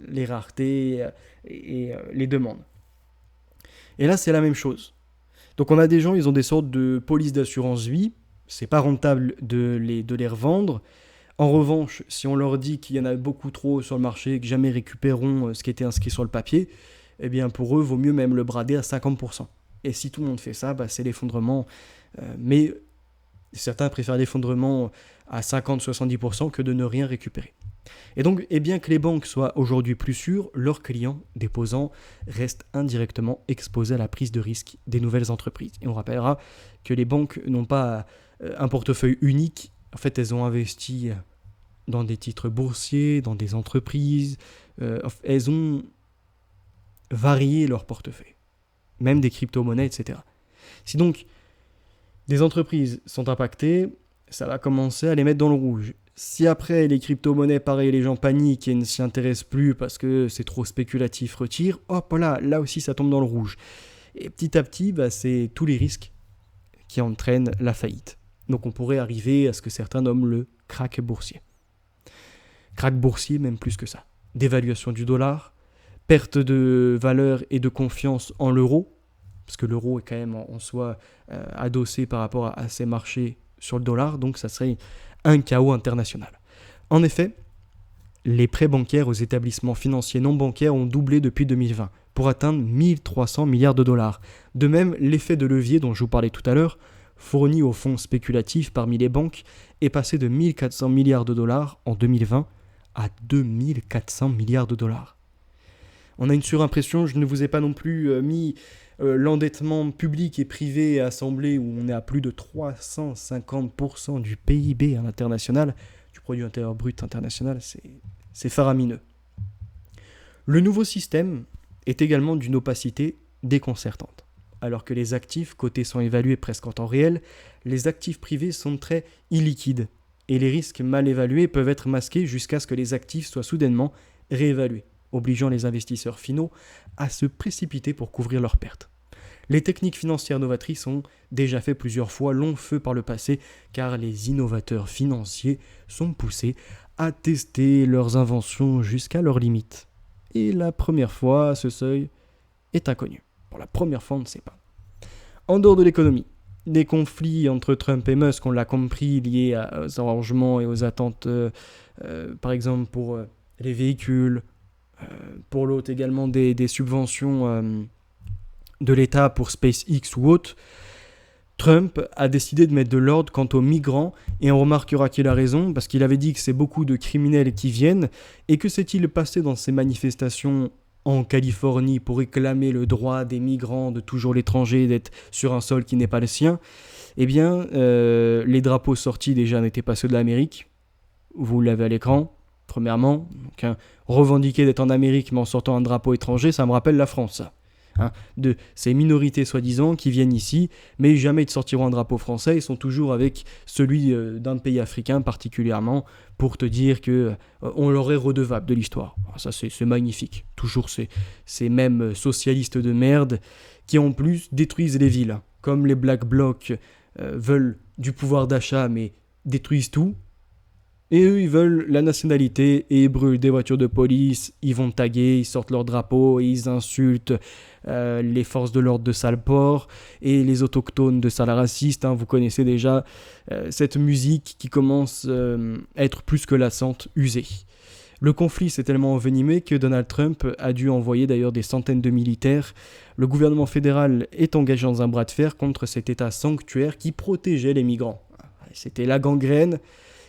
les raretés et les demandes. Et là, c'est la même chose. Donc on a des gens, ils ont des sortes de polices d'assurance vie. C'est pas rentable de les revendre. En revanche, si on leur dit qu'il y en a beaucoup trop sur le marché et que jamais récupéreront ce qui était inscrit sur le papier, eh bien pour eux, vaut mieux même le brader à 50%. Et si tout le monde fait ça, c'est l'effondrement. Mais certains préfèrent l'effondrement à 50-70% que de ne rien récupérer. Et donc, et bien que les banques soient aujourd'hui plus sûres, leurs clients déposants restent indirectement exposés à la prise de risque des nouvelles entreprises. Et on rappellera que les banques n'ont pas un portefeuille unique. En fait, elles ont investi dans des titres boursiers, dans des entreprises. Elles ont varié leur portefeuille, même des crypto-monnaies, etc. Si donc des entreprises sont impactées, ça va commencer à les mettre dans le rouge. Si après les crypto-monnaies, pareil, les gens paniquent et ne s'y intéressent plus parce que c'est trop spéculatif, retirent, hop là aussi ça tombe dans le rouge. Et petit à petit, c'est tous les risques qui entraînent la faillite. Donc on pourrait arriver à ce que certains nomment le krach boursier. Krach boursier, même plus que ça. Dévaluation du dollar, perte de valeur et de confiance en l'euro, parce que l'euro est quand même en soi adossé par rapport à ces marchés sur le dollar, donc ça serait un chaos international. En effet, les prêts bancaires aux établissements financiers non bancaires ont doublé depuis 2020 pour atteindre 1300 milliards de dollars. De même, l'effet de levier dont je vous parlais tout à l'heure, fourni aux fonds spéculatifs parmi les banques, est passé de 1400 milliards de dollars en 2020 à 2400 milliards de dollars. On a une surimpression, je ne vous ai pas non plus mis l'endettement public et privé assemblé, où on est à plus de 350% du PIB à l'international, du produit intérieur brut international, c'est faramineux. Le nouveau système est également d'une opacité déconcertante. Alors que les actifs cotés sont évalués presque en temps réel, les actifs privés sont très illiquides et les risques mal évalués peuvent être masqués jusqu'à ce que les actifs soient soudainement réévalués, obligeant les investisseurs finaux à se précipiter pour couvrir leurs pertes. Les techniques financières novatrices ont déjà fait plusieurs fois long feu par le passé, car les innovateurs financiers sont poussés à tester leurs inventions jusqu'à leurs limites. Et la première fois, ce seuil est inconnu. Pour la première fois, on ne sait pas. En dehors de l'économie, des conflits entre Trump et Musk, on l'a compris, liés aux arrangements et aux attentes, par exemple pour les véhicules, pour l'autre également des subventions de l'État pour SpaceX ou autre. Trump a décidé de mettre de l'ordre quant aux migrants, et on remarquera qu'il a raison, parce qu'il avait dit que c'est beaucoup de criminels qui viennent, et que s'est-il passé dans ces manifestations en Californie pour réclamer le droit des migrants de toujours l'étranger d'être sur un sol qui n'est pas le sien. Eh bien, les drapeaux sortis déjà n'étaient pas ceux de l'Amérique, vous l'avez à l'écran, premièrement. Donc, revendiquer d'être en Amérique mais en sortant un drapeau étranger, ça me rappelle la France, ça. De ces minorités soi-disant qui viennent ici, mais jamais ils sortiront un drapeau français, ils sont toujours avec celui d'un pays africain particulièrement, pour te dire que on leur est redevable de l'histoire. Alors ça c'est magnifique, toujours ces mêmes socialistes de merde qui en plus détruisent les villes, comme les Black Blocs veulent du pouvoir d'achat mais détruisent tout. Et eux, ils veulent la nationalité et ils brûlent des voitures de police, ils vont taguer, ils sortent leur drapeau et ils insultent les forces de l'ordre de sale porc et les autochtones de sale racistes. Vous connaissez déjà cette musique qui commence à être plus que lassante, usée. Le conflit s'est tellement envenimé que Donald Trump a dû envoyer d'ailleurs des centaines de militaires. Le gouvernement fédéral est engagé dans un bras de fer contre cet État sanctuaire qui protégeait les migrants. C'était la gangrène.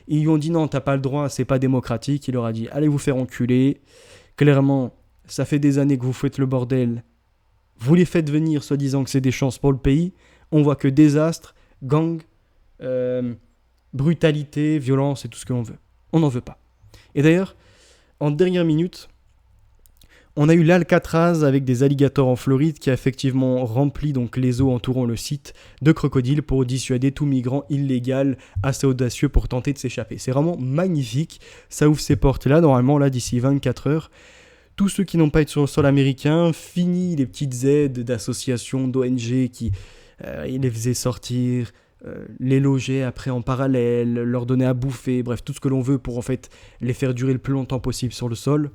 Ils lui ont dit non, t'as pas le droit, c'est pas démocratique. Il leur a dit allez vous faire enculer. Clairement, ça fait des années que vous faites le bordel. Vous les faites venir soi-disant que c'est des chances pour le pays. On voit que désastre, gang, brutalité, violence et tout ce que l'on veut. On n'en veut pas. Et d'ailleurs, en dernière minute, on a eu l'Alcatraz avec des alligators en Floride qui a effectivement rempli donc les eaux entourant le site de crocodiles pour dissuader tout migrant illégal assez audacieux pour tenter de s'échapper. C'est vraiment magnifique, ça ouvre ces portes-là, normalement là d'ici 24 heures. Tous ceux qui n'ont pas été sur le sol américain, fini les petites aides d'associations, d'ONG qui les faisaient sortir, les loger après en parallèle, leur donner à bouffer, bref tout ce que l'on veut pour en fait les faire durer le plus longtemps possible sur le sol.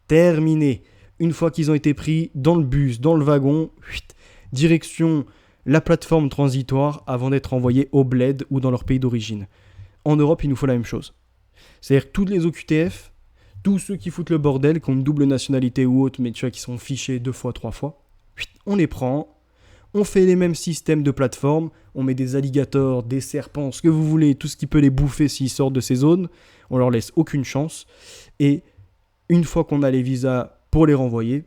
Terminé. Une fois qu'ils ont été pris dans le bus, dans le wagon, direction la plateforme transitoire avant d'être envoyés au bled ou dans leur pays d'origine. En Europe, il nous faut la même chose. C'est-à-dire que tous les OQTF, tous ceux qui foutent le bordel, qui ont une double nationalité ou autre, mais tu vois, qui sont fichés 2 fois, 3 fois, on les prend, on fait les mêmes systèmes de plateforme, on met des alligators, des serpents, ce que vous voulez, tout ce qui peut les bouffer s'ils sortent de ces zones, on leur laisse aucune chance, et une fois qu'on a les visas pour les renvoyer,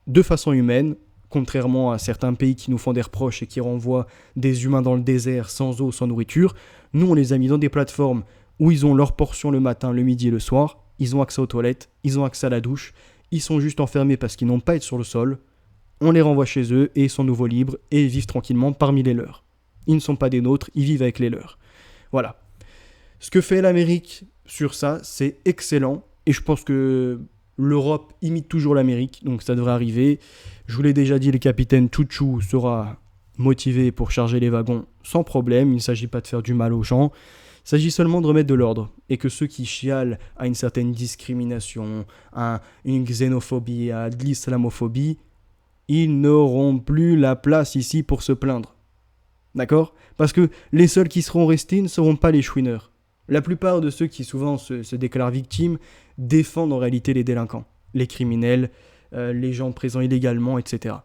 de façon humaine, contrairement à certains pays qui nous font des reproches et qui renvoient des humains dans le désert sans eau, sans nourriture, nous on les a mis dans des plateformes où ils ont leur portion le matin, le midi et le soir, ils ont accès aux toilettes, ils ont accès à la douche, ils sont juste enfermés parce qu'ils n'ont pas à être sur le sol, on les renvoie chez eux et ils sont nouveau libres et ils vivent tranquillement parmi les leurs. Ils ne sont pas des nôtres, ils vivent avec les leurs. Voilà. Ce que fait l'Amérique sur ça, c'est excellent et je pense que l'Europe imite toujours l'Amérique, donc ça devrait arriver. Je vous l'ai déjà dit, le capitaine Chouchou sera motivé pour charger les wagons sans problème. Il ne s'agit pas de faire du mal aux gens. Il s'agit seulement de remettre de l'ordre. Et que ceux qui chialent à une certaine discrimination, à une xénophobie, à de l'islamophobie, ils n'auront plus la place ici pour se plaindre. D'accord ? Parce que les seuls qui seront restés ne seront pas les chouineurs. La plupart de ceux qui souvent se déclarent victimes défendent en réalité les délinquants, les criminels, les gens présents illégalement, etc.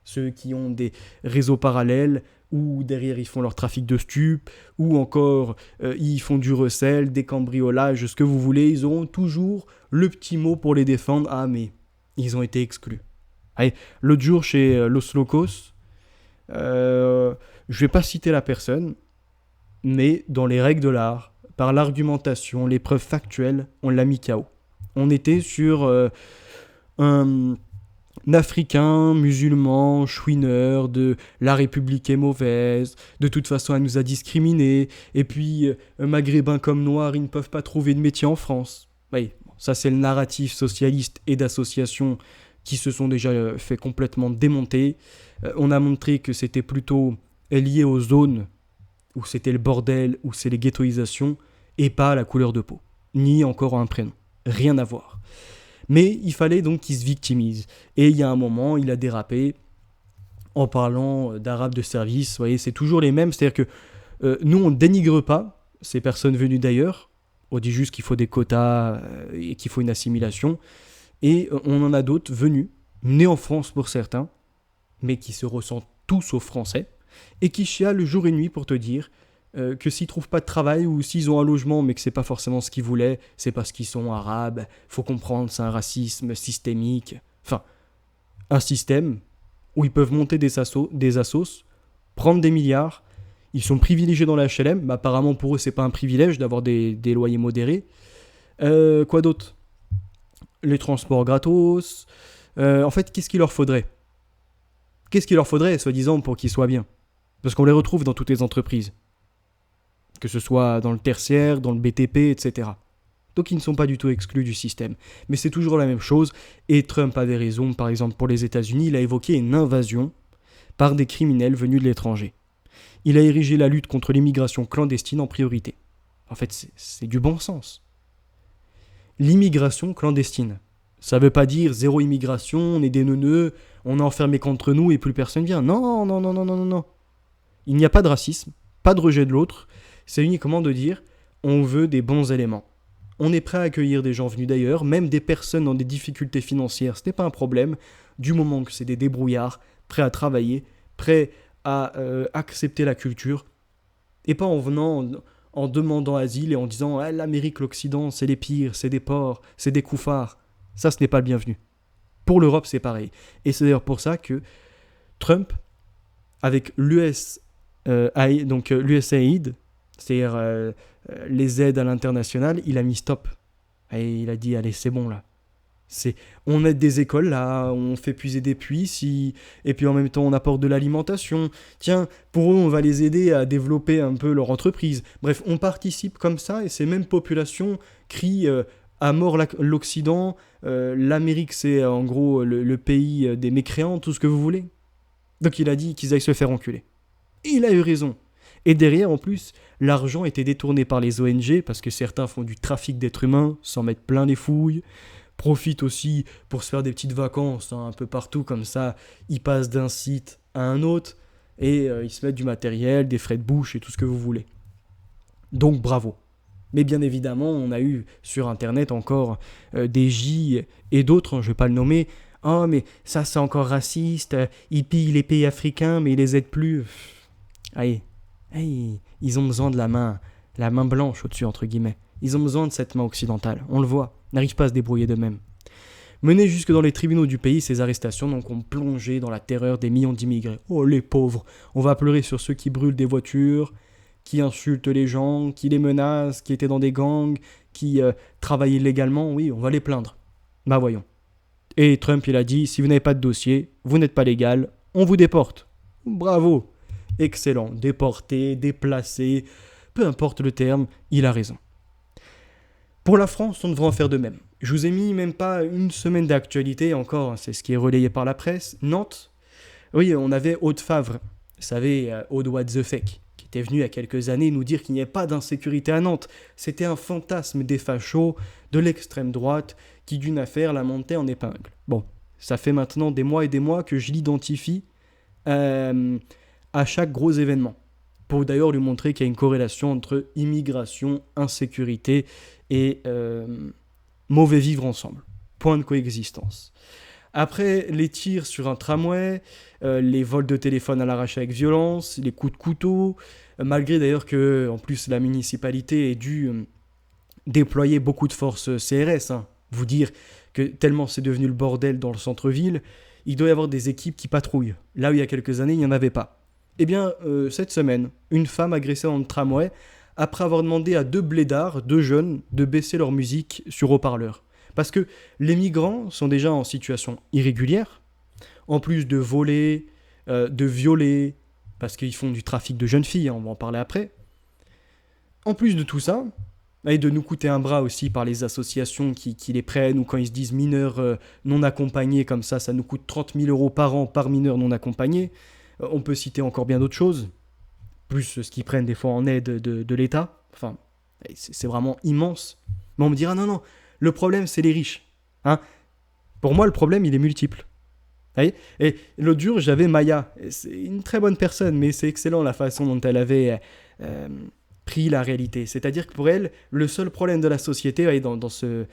Ceux qui ont des réseaux parallèles, ou derrière ils font leur trafic de stupes, ou encore ils font du recel, des cambriolages, ce que vous voulez, ils auront toujours le petit mot pour les défendre. Ah mais ils ont été exclus. Allez, l'autre jour chez Los Locos, je vais pas citer la personne, mais dans les règles de l'art, par l'argumentation, les preuves factuelles, on l'a mis KO. On était sur un Africain, musulman, chouineur, de la République est mauvaise, de toute façon elle nous a discriminés, et puis maghrébins comme noirs, ils ne peuvent pas trouver de métier en France. Oui, ça c'est le narratif socialiste et d'associations qui se sont déjà fait complètement démonter. On a montré que c'était plutôt lié aux zones où c'était le bordel, où c'est les ghettoisations, et pas à la couleur de peau, ni encore un prénom. Rien à voir. Mais il fallait donc qu'il se victimise. Et il y a un moment, il a dérapé en parlant d'arabes de service. Vous voyez, c'est toujours les mêmes. C'est-à-dire que nous, on ne dénigre pas ces personnes venues d'ailleurs. On dit juste qu'il faut des quotas et qu'il faut une assimilation. Et on en a d'autres venus, nés en France pour certains, mais qui se ressentent tous aux Français, et qui chialent jour et nuit pour te dire que s'ils trouvent pas de travail ou s'ils ont un logement mais que c'est pas forcément ce qu'ils voulaient, c'est parce qu'ils sont arabes, faut comprendre, c'est un racisme systémique. Enfin, un système où ils peuvent monter des assos, prendre des milliards, ils sont privilégiés dans la HLM, mais apparemment pour eux c'est pas un privilège d'avoir des loyers modérés. Quoi d'autre ? Les transports gratos. En fait, qu'est-ce qu'il leur faudrait ? Qu'est-ce qu'il leur faudrait, soi-disant, pour qu'ils soient bien ? Parce qu'on les retrouve dans toutes les entreprises. Que ce soit dans le tertiaire, dans le BTP, etc. Donc ils ne sont pas du tout exclus du système. Mais c'est toujours la même chose, et Trump avait raison, par exemple pour les États-Unis, il a évoqué une invasion par des criminels venus de l'étranger. Il a érigé la lutte contre l'immigration clandestine en priorité. En fait, c'est du bon sens. L'immigration clandestine. Ça veut pas dire zéro immigration, on est des neuneux, on est enfermés contre nous et plus personne vient. Non, non, non, non, non, non, non. Il n'y a pas de racisme, pas de rejet de l'autre, c'est uniquement de dire on veut des bons éléments. On est prêt à accueillir des gens venus d'ailleurs, même des personnes dans des difficultés financières, ce n'est pas un problème, du moment que c'est des débrouillards, prêts à travailler, prêts à accepter la culture, et pas en venant en demandant asile et en disant ah, l'Amérique, l'Occident, c'est les pires, c'est des porcs, c'est des couffards. Ça, ce n'est pas le bienvenu. Pour l'Europe, c'est pareil. Et c'est d'ailleurs pour ça que Trump, avec l'USAID, c'est-à-dire les aides à l'international, il a mis stop. Et il a dit, allez, c'est bon là. On aide des écoles là, on fait puiser des puits, et puis en même temps on apporte de l'alimentation. Tiens, pour eux, on va les aider à développer un peu leur entreprise. Bref, on participe comme ça, et ces mêmes populations crient à mort l'Occident, l'Amérique c'est en gros le pays des mécréants, tout ce que vous voulez. Donc il a dit qu'ils aillent se faire enculer. Et il a eu raison. Et derrière, en plus, l'argent était détourné par les ONG, parce que certains font du trafic d'êtres humains, s'en mettent plein les fouilles, profitent aussi pour se faire des petites vacances, un peu partout, comme ça, ils passent d'un site à un autre, et ils se mettent du matériel, des frais de bouche et tout ce que vous voulez. Donc bravo. Mais bien évidemment, on a eu sur Internet encore des J et d'autres, je ne vais pas le nommer, « Oh, mais ça c'est encore raciste, ils pillent les pays africains, mais ils les aident plus. » Allez, ils ont besoin de la main blanche au-dessus, entre guillemets. Ils ont besoin de cette main occidentale, on le voit, ils n'arrivent pas à se débrouiller d'eux-mêmes. Menées jusque dans les tribunaux du pays, ces arrestations donc ont plongé dans la terreur des millions d'immigrés. Oh les pauvres, on va pleurer sur ceux qui brûlent des voitures, qui insultent les gens, qui les menacent, qui étaient dans des gangs, qui travaillent illégalement, oui, on va les plaindre. Bah voyons. Et Trump, il a dit, si vous n'avez pas de dossier, vous n'êtes pas légal, on vous déporte. Bravo. Excellent. Déporté, déplacé, peu importe le terme, il a raison. Pour la France, on devrait en faire de même. Je vous ai mis même pas une semaine d'actualité encore, c'est ce qui est relayé par la presse. Nantes, oui, on avait Aude Favre, vous savez, Aude What the Fake, qui était venu il y a quelques années nous dire qu'il n'y avait pas d'insécurité à Nantes. C'était un fantasme des fachos, de l'extrême droite, qui d'une affaire la montait en épingle. Bon, ça fait maintenant des mois et des mois que je l'identifie à chaque gros événement, pour d'ailleurs lui montrer qu'il y a une corrélation entre immigration, insécurité et mauvais vivre ensemble. Point de coexistence. Après les tirs sur un tramway, les vols de téléphone à l'arraché avec violence, les coups de couteau, malgré d'ailleurs que en plus la municipalité ait dû déployer beaucoup de forces CRS, vous dire que tellement c'est devenu le bordel dans le centre-ville, il doit y avoir des équipes qui patrouillent. Là où il y a quelques années, il n'y en avait pas. Eh bien, cette semaine, une femme agressée dans le tramway après avoir demandé à deux blédards, deux jeunes, de baisser leur musique sur haut-parleur. Parce que les migrants sont déjà en situation irrégulière, en plus de voler, de violer, parce qu'ils font du trafic de jeunes filles, on va en parler après. En plus de tout ça, et de nous coûter un bras aussi par les associations qui les prennent, ou quand ils se disent mineurs non accompagnés, comme ça nous coûte 30 000 euros par an par mineur non accompagné. On peut citer encore bien d'autres choses, plus ce qu'ils prennent des fois en aide de l'État. Enfin, c'est vraiment immense. Mais on me dira, non, le problème c'est les riches. Hein. Pour moi, le problème il est multiple. Et l'autre jour, j'avais Maya. C'est une très bonne personne, mais c'est excellent la façon dont elle avait pris la réalité. C'est-à-dire que pour elle, le seul problème de la société, dans ce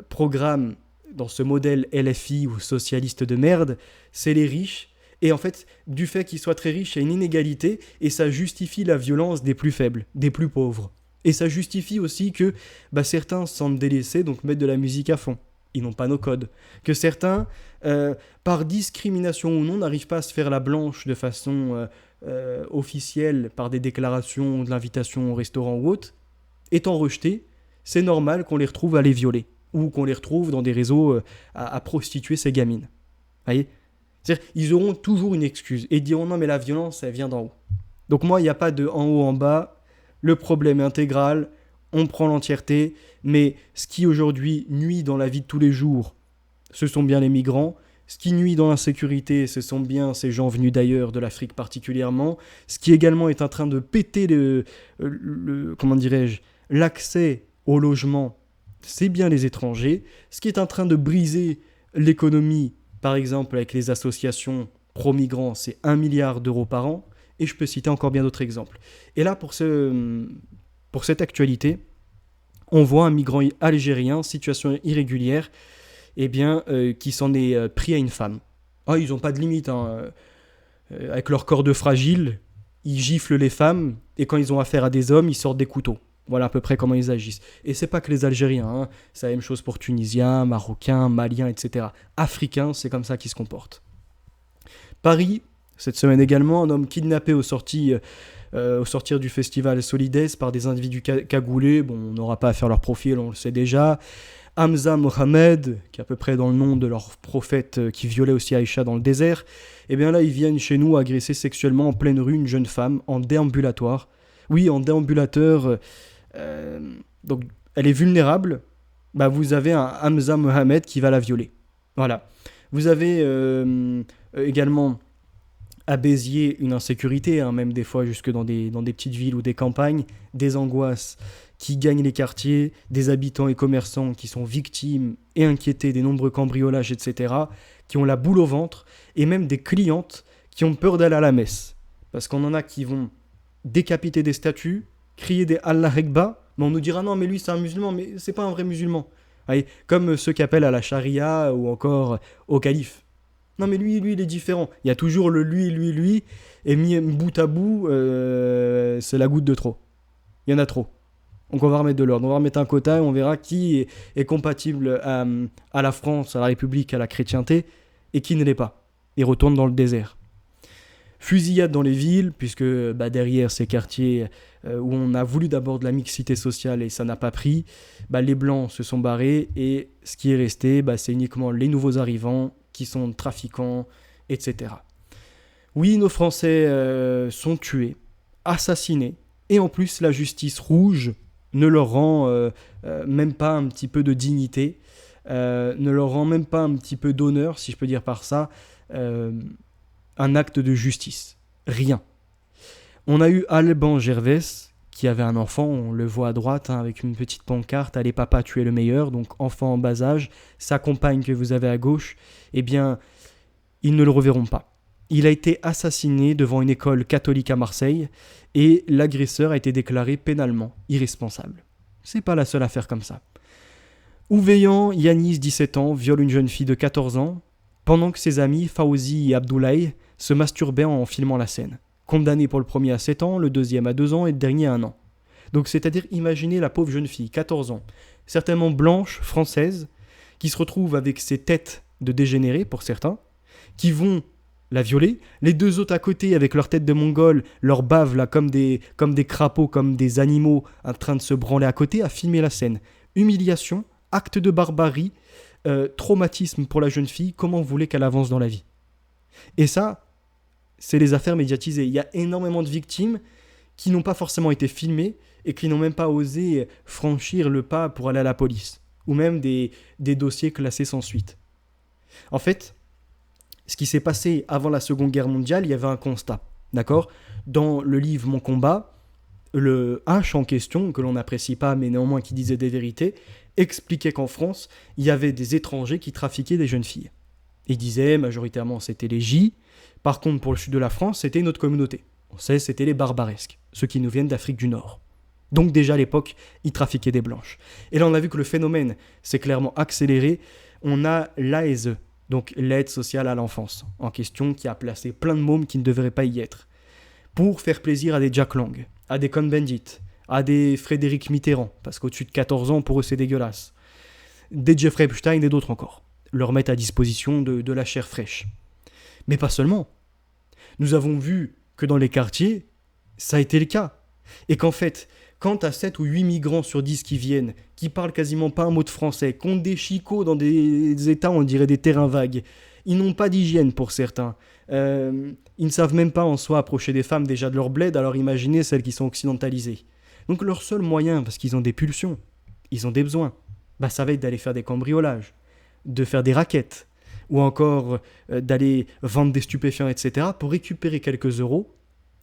programme, dans ce modèle LFI ou socialiste de merde, c'est les riches. Et en fait, du fait qu'ils soient très riches, il y a une inégalité et ça justifie la violence des plus faibles, des plus pauvres. Et ça justifie aussi que certains se sentent délaissés, donc mettent de la musique à fond. Ils n'ont pas nos codes. Que certains, par discrimination ou non, n'arrivent pas à se faire la blanche de façon officielle par des déclarations, de l'invitation au restaurant ou autre, étant rejetés, c'est normal qu'on les retrouve à les violer ou qu'on les retrouve dans des réseaux à prostituer ces gamines. Voyez ? C'est-à-dire, ils auront toujours une excuse et diront non mais la violence elle vient d'en haut. Donc moi il n'y a pas de en haut en bas, le problème est intégral, on prend l'entièreté, mais ce qui aujourd'hui nuit dans la vie de tous les jours, ce sont bien les migrants, ce qui nuit dans l'insécurité, ce sont bien ces gens venus d'ailleurs, de l'Afrique particulièrement, ce qui également est en train de péter comment dirais-je, l'accès au logement, c'est bien les étrangers, ce qui est en train de briser l'économie, par exemple, avec les associations pro-migrants, c'est 1 milliard d'euros par an. Et je peux citer encore bien d'autres exemples. Et là, pour cette actualité, on voit un migrant algérien, situation irrégulière, qui s'en est pris à une femme. Ah, ils n'ont pas de limite. Avec leur corps de fragile, ils giflent les femmes. Et quand ils ont affaire à des hommes, ils sortent des couteaux. Voilà à peu près comment ils agissent. Et c'est pas que les Algériens, c'est la même chose pour Tunisiens, Marocains, Maliens, etc. Africains, c'est comme ça qu'ils se comportent. Paris, cette semaine également, un homme kidnappé au sortir du festival Solides par des individus cagoulés. Bon, on n'aura pas à faire leur profil, on le sait déjà. Hamza Mohamed, qui est à peu près dans le nom de leur prophète qui violait aussi Aïcha dans le désert. Et bien là, ils viennent chez nous agresser sexuellement en pleine rue une jeune femme en déambulatoire. Oui, en déambulateur... donc elle est vulnérable, vous avez un Hamza Mohamed qui va la violer. Voilà. Vous avez également à Béziers une insécurité, même des fois jusque dans des petites villes ou des campagnes, des angoisses qui gagnent les quartiers, des habitants et commerçants qui sont victimes et inquiétés des nombreux cambriolages, etc., qui ont la boule au ventre, et même des clientes qui ont peur d'aller à la messe. Parce qu'on en a qui vont décapiter des statues, crier des Allah Akbar, mais on nous dira non mais lui c'est un musulman, mais c'est pas un vrai musulman. Allez, comme ceux qui appellent à la charia ou encore au calife. Non mais lui il est différent. Il y a toujours le lui, et mis bout à bout, c'est la goutte de trop. Il y en a trop. Donc on va remettre de l'ordre, on va remettre un quota et on verra qui est compatible à la France, à la République, à la chrétienté, et qui ne l'est pas. Et retourne dans le désert. Fusillade dans les villes, puisque derrière ces quartiers où on a voulu d'abord de la mixité sociale et ça n'a pas pris, les Blancs se sont barrés et ce qui est resté, c'est uniquement les nouveaux arrivants qui sont trafiquants, etc. Oui, nos Français sont tués, assassinés, et en plus la justice rouge ne leur rend même pas un petit peu de dignité, ne leur rend même pas un petit peu d'honneur, si je peux dire par ça, un acte de justice. Rien. On a eu Alban Gervais, qui avait un enfant, on le voit à droite, avec une petite pancarte, allez papa, tu es le meilleur, donc enfant en bas âge, sa compagne que vous avez à gauche, ils ne le reverront pas. Il a été assassiné devant une école catholique à Marseille, et l'agresseur a été déclaré pénalement irresponsable. C'est pas la seule affaire comme ça. Ouveillan, Yanis, 17 ans, viole une jeune fille de 14 ans, pendant que ses amis, Fawzi et Abdoulaye, se masturbaient en filmant la scène. Condamné pour le premier à 7 ans, le deuxième à 2 ans et le dernier à 1 an. Donc c'est-à-dire, imaginez la pauvre jeune fille, 14 ans, certainement blanche, française, qui se retrouve avec ses têtes de dégénérés pour certains, qui vont la violer, les deux autres à côté avec leur tête de mongol, leur bave là comme des crapauds, comme des animaux en train de se branler à côté, à filmer la scène. Humiliation, acte de barbarie, traumatisme pour la jeune fille, comment vous voulez qu'elle avance dans la vie? Et ça, c'est les affaires médiatisées. Il y a énormément de victimes qui n'ont pas forcément été filmées et qui n'ont même pas osé franchir le pas pour aller à la police, ou même des dossiers classés sans suite. En fait, ce qui s'est passé avant la Seconde Guerre mondiale, il y avait un constat, d'accord ? Dans le livre Mon combat, le H en question, que l'on n'apprécie pas, mais néanmoins qui disait des vérités, expliquait qu'en France, il y avait des étrangers qui trafiquaient des jeunes filles. Il disait, majoritairement, c'était les J. Par contre, pour le sud de la France, c'était une autre communauté. On sait, c'était les barbaresques, ceux qui nous viennent d'Afrique du Nord. Donc déjà à l'époque, ils trafiquaient des blanches. Et là, on a vu que le phénomène s'est clairement accéléré. On a l'ASE, donc l'aide sociale à l'enfance, en question, qui a placé plein de mômes qui ne devraient pas y être, pour faire plaisir à des Jack Lang, à des Cohn-Bendit, à des Frédéric Mitterrand, parce qu'au-dessus de 14 ans, pour eux, c'est dégueulasse, des Jeffrey Epstein et d'autres encore, leur mettre à disposition de la chair fraîche. Mais pas seulement. Nous avons vu que dans les quartiers, ça a été le cas. Et qu'en fait, quand tu as 7 ou 8 migrants sur 10 qui viennent, qui parlent quasiment pas un mot de français, qui ont des chicots dans des états, on dirait des terrains vagues, ils n'ont pas d'hygiène pour certains, ils ne savent même pas en soi approcher des femmes déjà de leur bled, alors imaginez celles qui sont occidentalisées. Donc leur seul moyen, parce qu'ils ont des pulsions, ils ont des besoins, ça va être d'aller faire des cambriolages, de faire des raquettes, ou encore d'aller vendre des stupéfiants, etc., pour récupérer quelques euros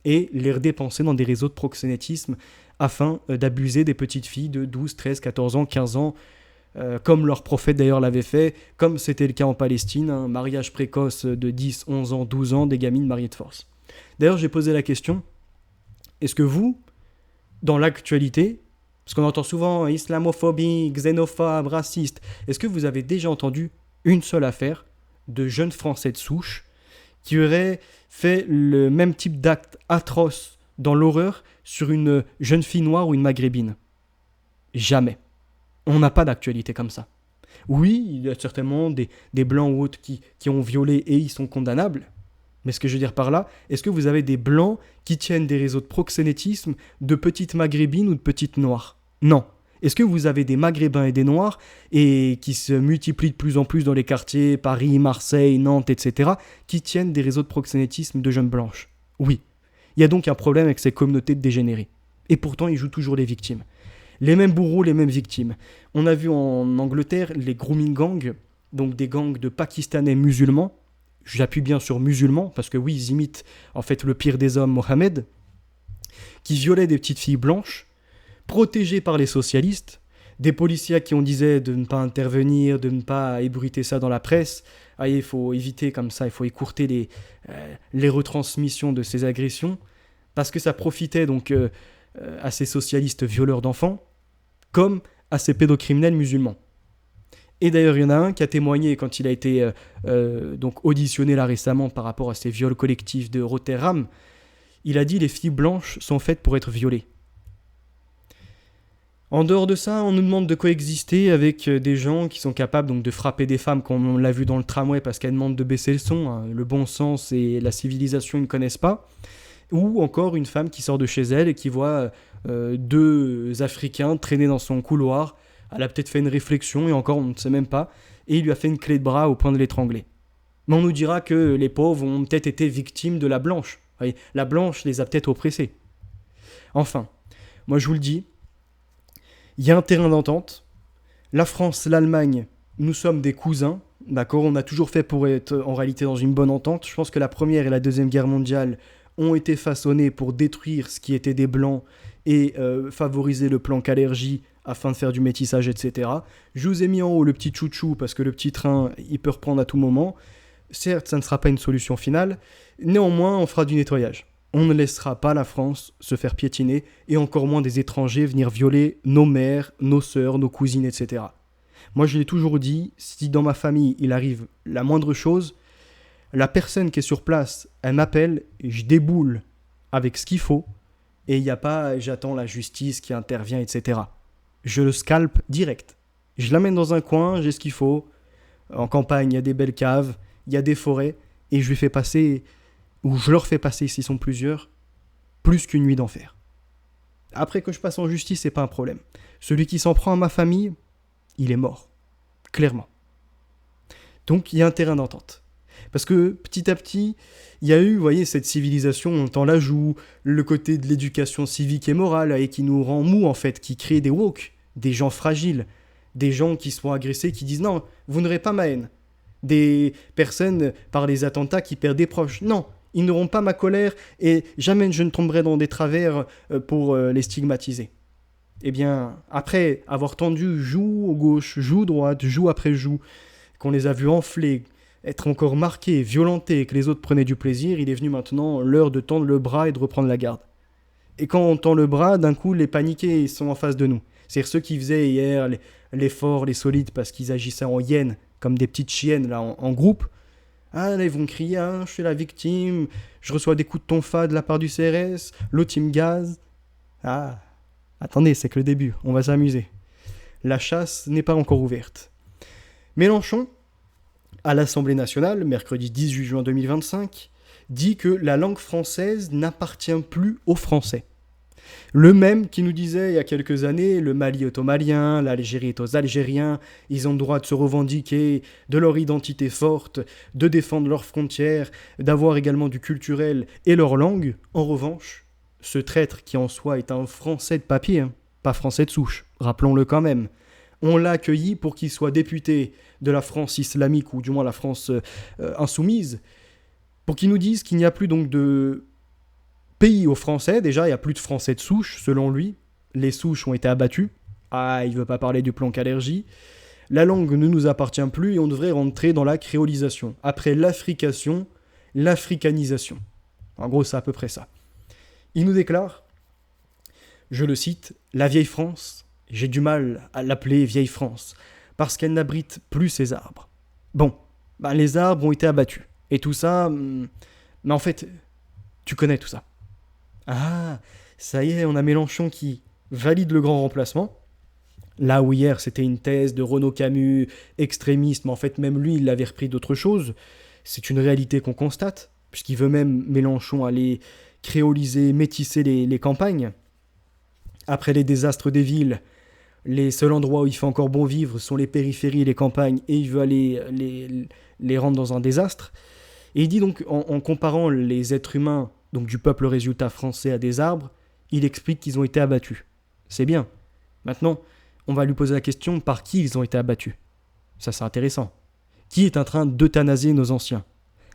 et les redépenser dans des réseaux de proxénétisme afin d'abuser des petites filles de 12, 13, 14 ans, 15 ans, comme leur prophète d'ailleurs l'avait fait, comme c'était le cas en Palestine, un mariage précoce de 10, 11 ans, 12 ans, des gamines mariées de force. D'ailleurs, j'ai posé la question, est-ce que vous, dans l'actualité, parce qu'on entend souvent islamophobie, xénophobe, raciste, est-ce que vous avez déjà entendu une seule affaire de jeunes Français de souche qui auraient fait le même type d'acte atroce dans l'horreur sur une jeune fille noire ou une maghrébine? Jamais. On n'a pas d'actualité comme ça. Oui, il y a certainement des blancs ou autres qui ont violé et ils sont condamnables. Mais ce que je veux dire par là, est-ce que vous avez des blancs qui tiennent des réseaux de proxénétisme de petites maghrébines ou de petites noires? Non. Est-ce que vous avez des maghrébins et des noirs et qui se multiplient de plus en plus dans les quartiers, Paris, Marseille, Nantes, etc., qui tiennent des réseaux de proxénétisme de jeunes blanches? Oui. Il y a donc un problème avec ces communautés de dégénérés. Et pourtant, ils jouent toujours les victimes. Les mêmes bourreaux, les mêmes victimes. On a vu en Angleterre les grooming gangs, donc des gangs de Pakistanais musulmans. J'appuie bien sur musulmans, parce que oui, ils imitent en fait le pire des hommes, Mohamed, qui violaient des petites filles blanches, protégées par les socialistes, des policiers qui ont disait de ne pas intervenir, de ne pas ébruiter ça dans la presse. Il faut éviter comme ça, il faut écourter les retransmissions de ces agressions, parce que ça profitait donc à ces socialistes violeurs d'enfants, comme à ces pédocriminels musulmans. Et d'ailleurs, il y en a un qui a témoigné quand il a été donc auditionné là récemment par rapport à ces viols collectifs de Rotterdam. Il a dit « Les filles blanches sont faites pour être violées ». En dehors de ça, on nous demande de coexister avec des gens qui sont capables donc, de frapper des femmes, comme on l'a vu dans le tramway, parce qu'elles demandent de baisser le son. Le bon sens et la civilisation, ils ne connaissent pas. Ou encore une femme qui sort de chez elle et qui voit deux Africains traîner dans son couloir. Elle a peut-être fait une réflexion, et encore on ne sait même pas, et il lui a fait une clé de bras au point de l'étrangler. Mais on nous dira que les pauvres ont peut-être été victimes de la blanche. Oui, la blanche les a peut-être oppressés. Enfin, moi je vous le dis, il y a un terrain d'entente. La France, l'Allemagne, nous sommes des cousins, d'accord ? On a toujours fait pour être en réalité dans une bonne entente. Je pense que la Première et la Deuxième Guerre mondiale ont été façonnées pour détruire ce qui était des blancs et favoriser le plan Kalergi afin de faire du métissage, etc. Je vous ai mis en haut le petit chouchou parce que le petit train, il peut reprendre à tout moment. Certes, ça ne sera pas une solution finale. Néanmoins, on fera du nettoyage. On ne laissera pas la France se faire piétiner et encore moins des étrangers venir violer nos mères, nos sœurs, nos cousines, etc. Moi, je l'ai toujours dit, si dans ma famille, il arrive la moindre chose, la personne qui est sur place, elle m'appelle, et je déboule avec ce qu'il faut et il n'y a pas « j'attends la justice qui intervient, etc. » Je le scalpe direct. Je l'amène dans un coin, j'ai ce qu'il faut. En campagne, il y a des belles caves, il y a des forêts et je lui fais passer, ou je leur fais passer, s'ils sont plusieurs, plus qu'une nuit d'enfer. Après que je passe en justice, c'est pas un problème. Celui qui s'en prend à ma famille, il est mort. Clairement. Donc il y a un terrain d'entente. Parce que petit à petit, il y a eu, vous voyez, cette civilisation, on t'en la joue, le côté de l'éducation civique et morale, et qui nous rend mous en fait, qui crée des woke, des gens fragiles, des gens qui se font agresser, qui disent non, vous n'aurez pas ma haine. Des personnes par les attentats qui perdent des proches. Non, ils n'auront pas ma colère et jamais je ne tomberai dans des travers pour les stigmatiser. Eh bien, après avoir tendu joue gauche, joue droite, joue après joue, qu'on les a vus enfler, être encore marqués, violentés, et que les autres prenaient du plaisir, il est venu maintenant l'heure de tendre le bras et de reprendre la garde. Et quand on tend le bras, d'un coup, les paniqués sont en face de nous. C'est-à-dire ceux qui faisaient hier les forts, les solides, parce qu'ils agissaient en hyènes, comme des petites chiennes, là, en groupe. Ah, là, ils vont crier, ah, je suis la victime, je reçois des coups de tonfa de la part du CRS, l'autre, il me gaze. Ah, attendez, c'est que le début, on va s'amuser. La chasse n'est pas encore ouverte. Mélenchon, à l'Assemblée nationale, mercredi 18 juin 2025, dit que la langue française n'appartient plus aux Français. Le même qui nous disait il y a quelques années, le Mali est aux Maliens, l'Algérie est aux Algériens, ils ont le droit de se revendiquer de leur identité forte, de défendre leurs frontières, d'avoir également du culturel et leur langue. En revanche, ce traître qui en soi est un Français de papier, pas Français de souche, rappelons-le quand même, on l'a accueilli pour qu'il soit député de la France islamique, ou du moins la France insoumise, pour qu'il nous dise qu'il n'y a plus donc de pays aux Français. Déjà, il n'y a plus de Français de souche, selon lui. Les souches ont été abattues. Ah, il ne veut pas parler du plan Kalergi. La langue ne nous appartient plus et on devrait rentrer dans la créolisation. Après l'africation, l'africanisation. En gros, c'est à peu près ça. Il nous déclare, je le cite, « La vieille France, j'ai du mal à l'appeler vieille France, parce qu'elle n'abrite plus ses arbres. » Bon, les arbres ont été abattus. Et tout ça, mais en fait, tu connais tout ça. Ah, ça y est, on a Mélenchon qui valide le grand remplacement. Là où hier, c'était une thèse de Renaud Camus, extrémiste, mais en fait, même lui, il l'avait repris d'autre chose. C'est une réalité qu'on constate, puisqu'il veut même, Mélenchon, aller créoliser, métisser les campagnes. Après les désastres des villes, les seuls endroits où il fait encore bon vivre sont les périphéries et les campagnes, et il veut aller les rendre dans un désastre. Et il dit donc, en comparant les êtres humains, donc du peuple résultat français, à des arbres, il explique qu'ils ont été abattus. C'est bien. Maintenant, on va lui poser la question par qui ils ont été abattus. Ça, c'est intéressant. Qui est en train d'euthanasier nos anciens ?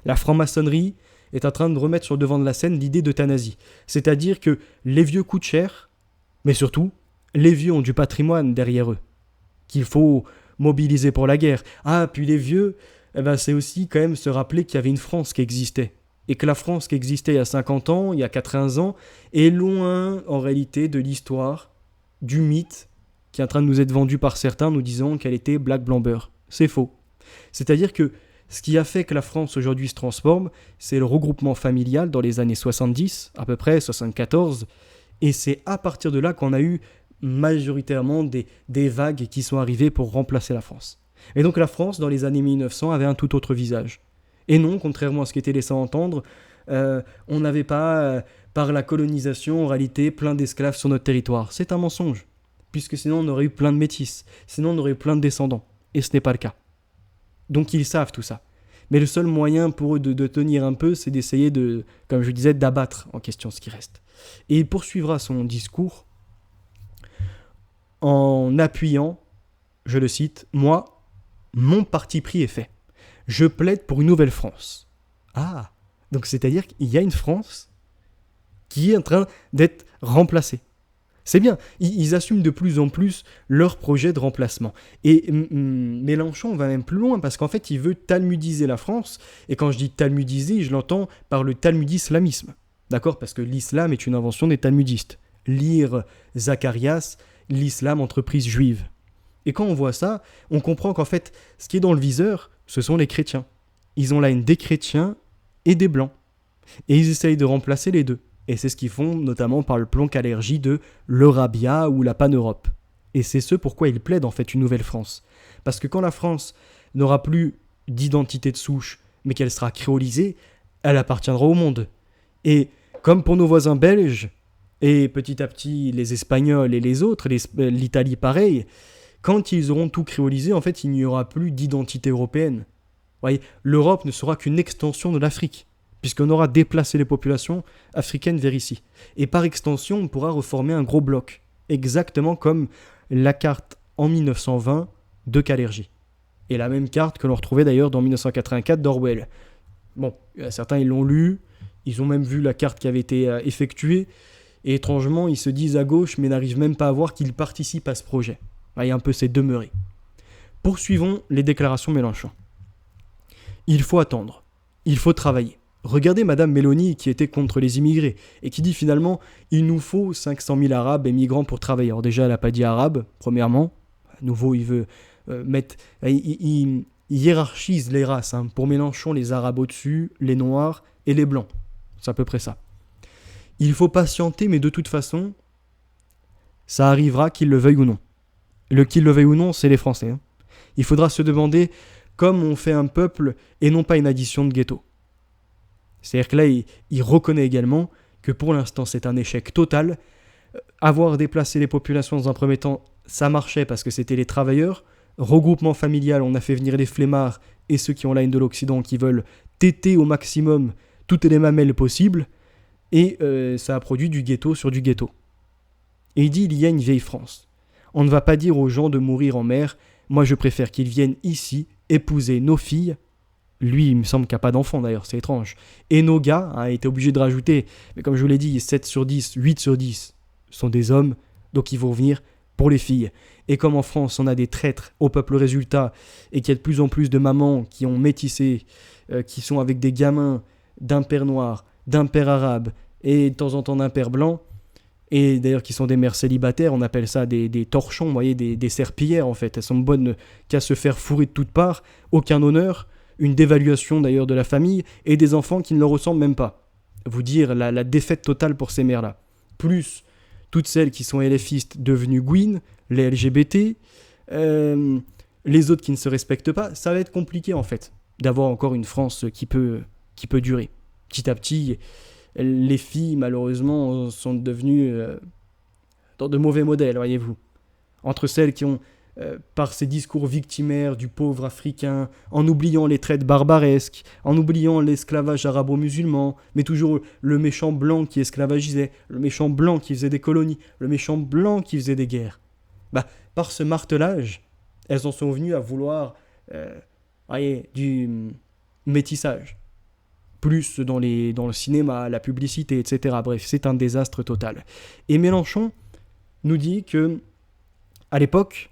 La franc-maçonnerie est en train de remettre sur le devant de la scène l'idée d'euthanasie. C'est-à-dire que les vieux coûtent cher, mais surtout, les vieux ont du patrimoine derrière eux, qu'il faut mobiliser pour la guerre. Ah, puis les vieux, c'est aussi quand même se rappeler qu'il y avait une France qui existait. Et que la France qui existait il y a 50 ans, il y a 80 ans, est loin, en réalité, de l'histoire, du mythe, qui est en train de nous être vendu par certains, nous disant qu'elle était black, blanc, beurre. C'est faux. C'est-à-dire que ce qui a fait que la France aujourd'hui se transforme, c'est le regroupement familial dans les années 70, à peu près, 74, et c'est à partir de là qu'on a eu majoritairement des vagues qui sont arrivées pour remplacer la France. Et donc la France, dans les années 1900, avait un tout autre visage. Et non, contrairement à ce qui était laissé entendre, on n'avait pas, par la colonisation, en réalité, plein d'esclaves sur notre territoire. C'est un mensonge, puisque sinon on aurait eu plein de métis, sinon on aurait eu plein de descendants. Et ce n'est pas le cas. Donc ils savent tout ça. Mais le seul moyen pour eux de tenir un peu, c'est d'essayer de, comme je disais, d'abattre en question ce qui reste. Et il poursuivra son discours en appuyant, je le cite, « Moi, mon parti pris est fait. Je plaide pour une nouvelle France. » Ah, donc c'est-à-dire qu'il y a une France qui est en train d'être remplacée. C'est bien, ils assument de plus en plus leur projet de remplacement. Et Mélenchon va même plus loin, parce qu'en fait, il veut talmudiser la France. Et quand je dis talmudiser, je l'entends par le talmudislamisme. D'accord ? Parce que l'islam est une invention des talmudistes. Lire Zacharias, l'islam, entreprise juive. Et quand on voit ça, on comprend qu'en fait, ce qui est dans le viseur, ce sont les chrétiens. Ils ont la haine des chrétiens et des blancs. Et ils essayent de remplacer les deux. Et c'est ce qu'ils font notamment par le plan Kalergi de l'Eurabia ou la Pan-Europe. Et c'est ce pourquoi ils plaident en fait une nouvelle France. Parce que quand la France n'aura plus d'identité de souche, mais qu'elle sera créolisée, elle appartiendra au monde. Et comme pour nos voisins belges, et petit à petit les Espagnols et les autres, l'Italie pareil, quand ils auront tout créolisé, en fait, il n'y aura plus d'identité européenne. Vous voyez, l'Europe ne sera qu'une extension de l'Afrique, puisqu'on aura déplacé les populations africaines vers ici. Et par extension, on pourra reformer un gros bloc, exactement comme la carte en 1920 de Calergie. Et la même carte que l'on retrouvait d'ailleurs dans 1984 d'Orwell. Bon, certains ils l'ont lu, ils ont même vu la carte qui avait été effectuée, et étrangement, ils se disent à gauche, mais n'arrivent même pas à voir qu'ils participent à ce projet. Il y a un peu ces demeurés. Poursuivons les déclarations Mélenchon. Il faut attendre, il faut travailler. Regardez Madame Meloni qui était contre les immigrés et qui dit finalement il nous faut 500 000 Arabes et migrants pour travailler. Alors déjà, elle n'a pas dit Arabes, premièrement. À nouveau, il veut mettre... Il hiérarchise les races. Pour Mélenchon, les Arabes au-dessus, les Noirs et les Blancs. C'est à peu près ça. Il faut patienter, mais de toute façon, ça arrivera qu'ils le veuillent ou non. Qu'ils le veuillent ou non, c'est les Français. Il faudra se demander comme on fait un peuple et non pas une addition de ghetto. C'est-à-dire que là, il reconnaît également que pour l'instant, c'est un échec total. Avoir déplacé les populations dans un premier temps, ça marchait parce que c'était les travailleurs. Regroupement familial, on a fait venir les flemmards et ceux qui ont la haine de l'Occident, qui veulent téter au maximum toutes les mamelles possibles. Et ça a produit du ghetto sur du ghetto. Et il dit, il y a une vieille France. On ne va pas dire aux gens de mourir en mer. Moi, je préfère qu'ils viennent ici épouser nos filles. Lui, il me semble qu'il n'y a pas d'enfant d'ailleurs, c'est étrange. Et nos gars, a été obligé de rajouter, mais comme je vous l'ai dit, 7 sur 10, 8 sur 10 sont des hommes, donc ils vont venir pour les filles. Et comme en France, on a des traîtres au peuple résultat, et qu'il y a de plus en plus de mamans qui ont métissé, qui sont avec des gamins d'un père noir, d'un père arabe, et de temps en temps d'un père blanc, et d'ailleurs qui sont des mères célibataires, on appelle ça des torchons, vous voyez, des serpillères en fait. Elles sont bonnes qu'à se faire fourrer de toutes parts, aucun honneur, une dévaluation d'ailleurs de la famille, et des enfants qui ne leur ressemblent même pas. Vous dire la défaite totale pour ces mères-là. Plus toutes celles qui sont LFistes devenues Gwyn, les LGBT, les autres qui ne se respectent pas, ça va être compliqué en fait, d'avoir encore une France qui peut durer. Petit à petit, les filles malheureusement sont devenues dans de mauvais modèles, voyez-vous. Entre celles qui ont, par ces discours victimaires du pauvre africain, en oubliant les traites barbaresques, en oubliant l'esclavage arabo-musulman, mais toujours le méchant blanc qui esclavagisait, le méchant blanc qui faisait des colonies, le méchant blanc qui faisait des guerres. Par ce martelage, elles en sont venues à vouloir du métissage. Plus dans le cinéma, la publicité, etc. Bref, c'est un désastre total. Et Mélenchon nous dit que à l'époque,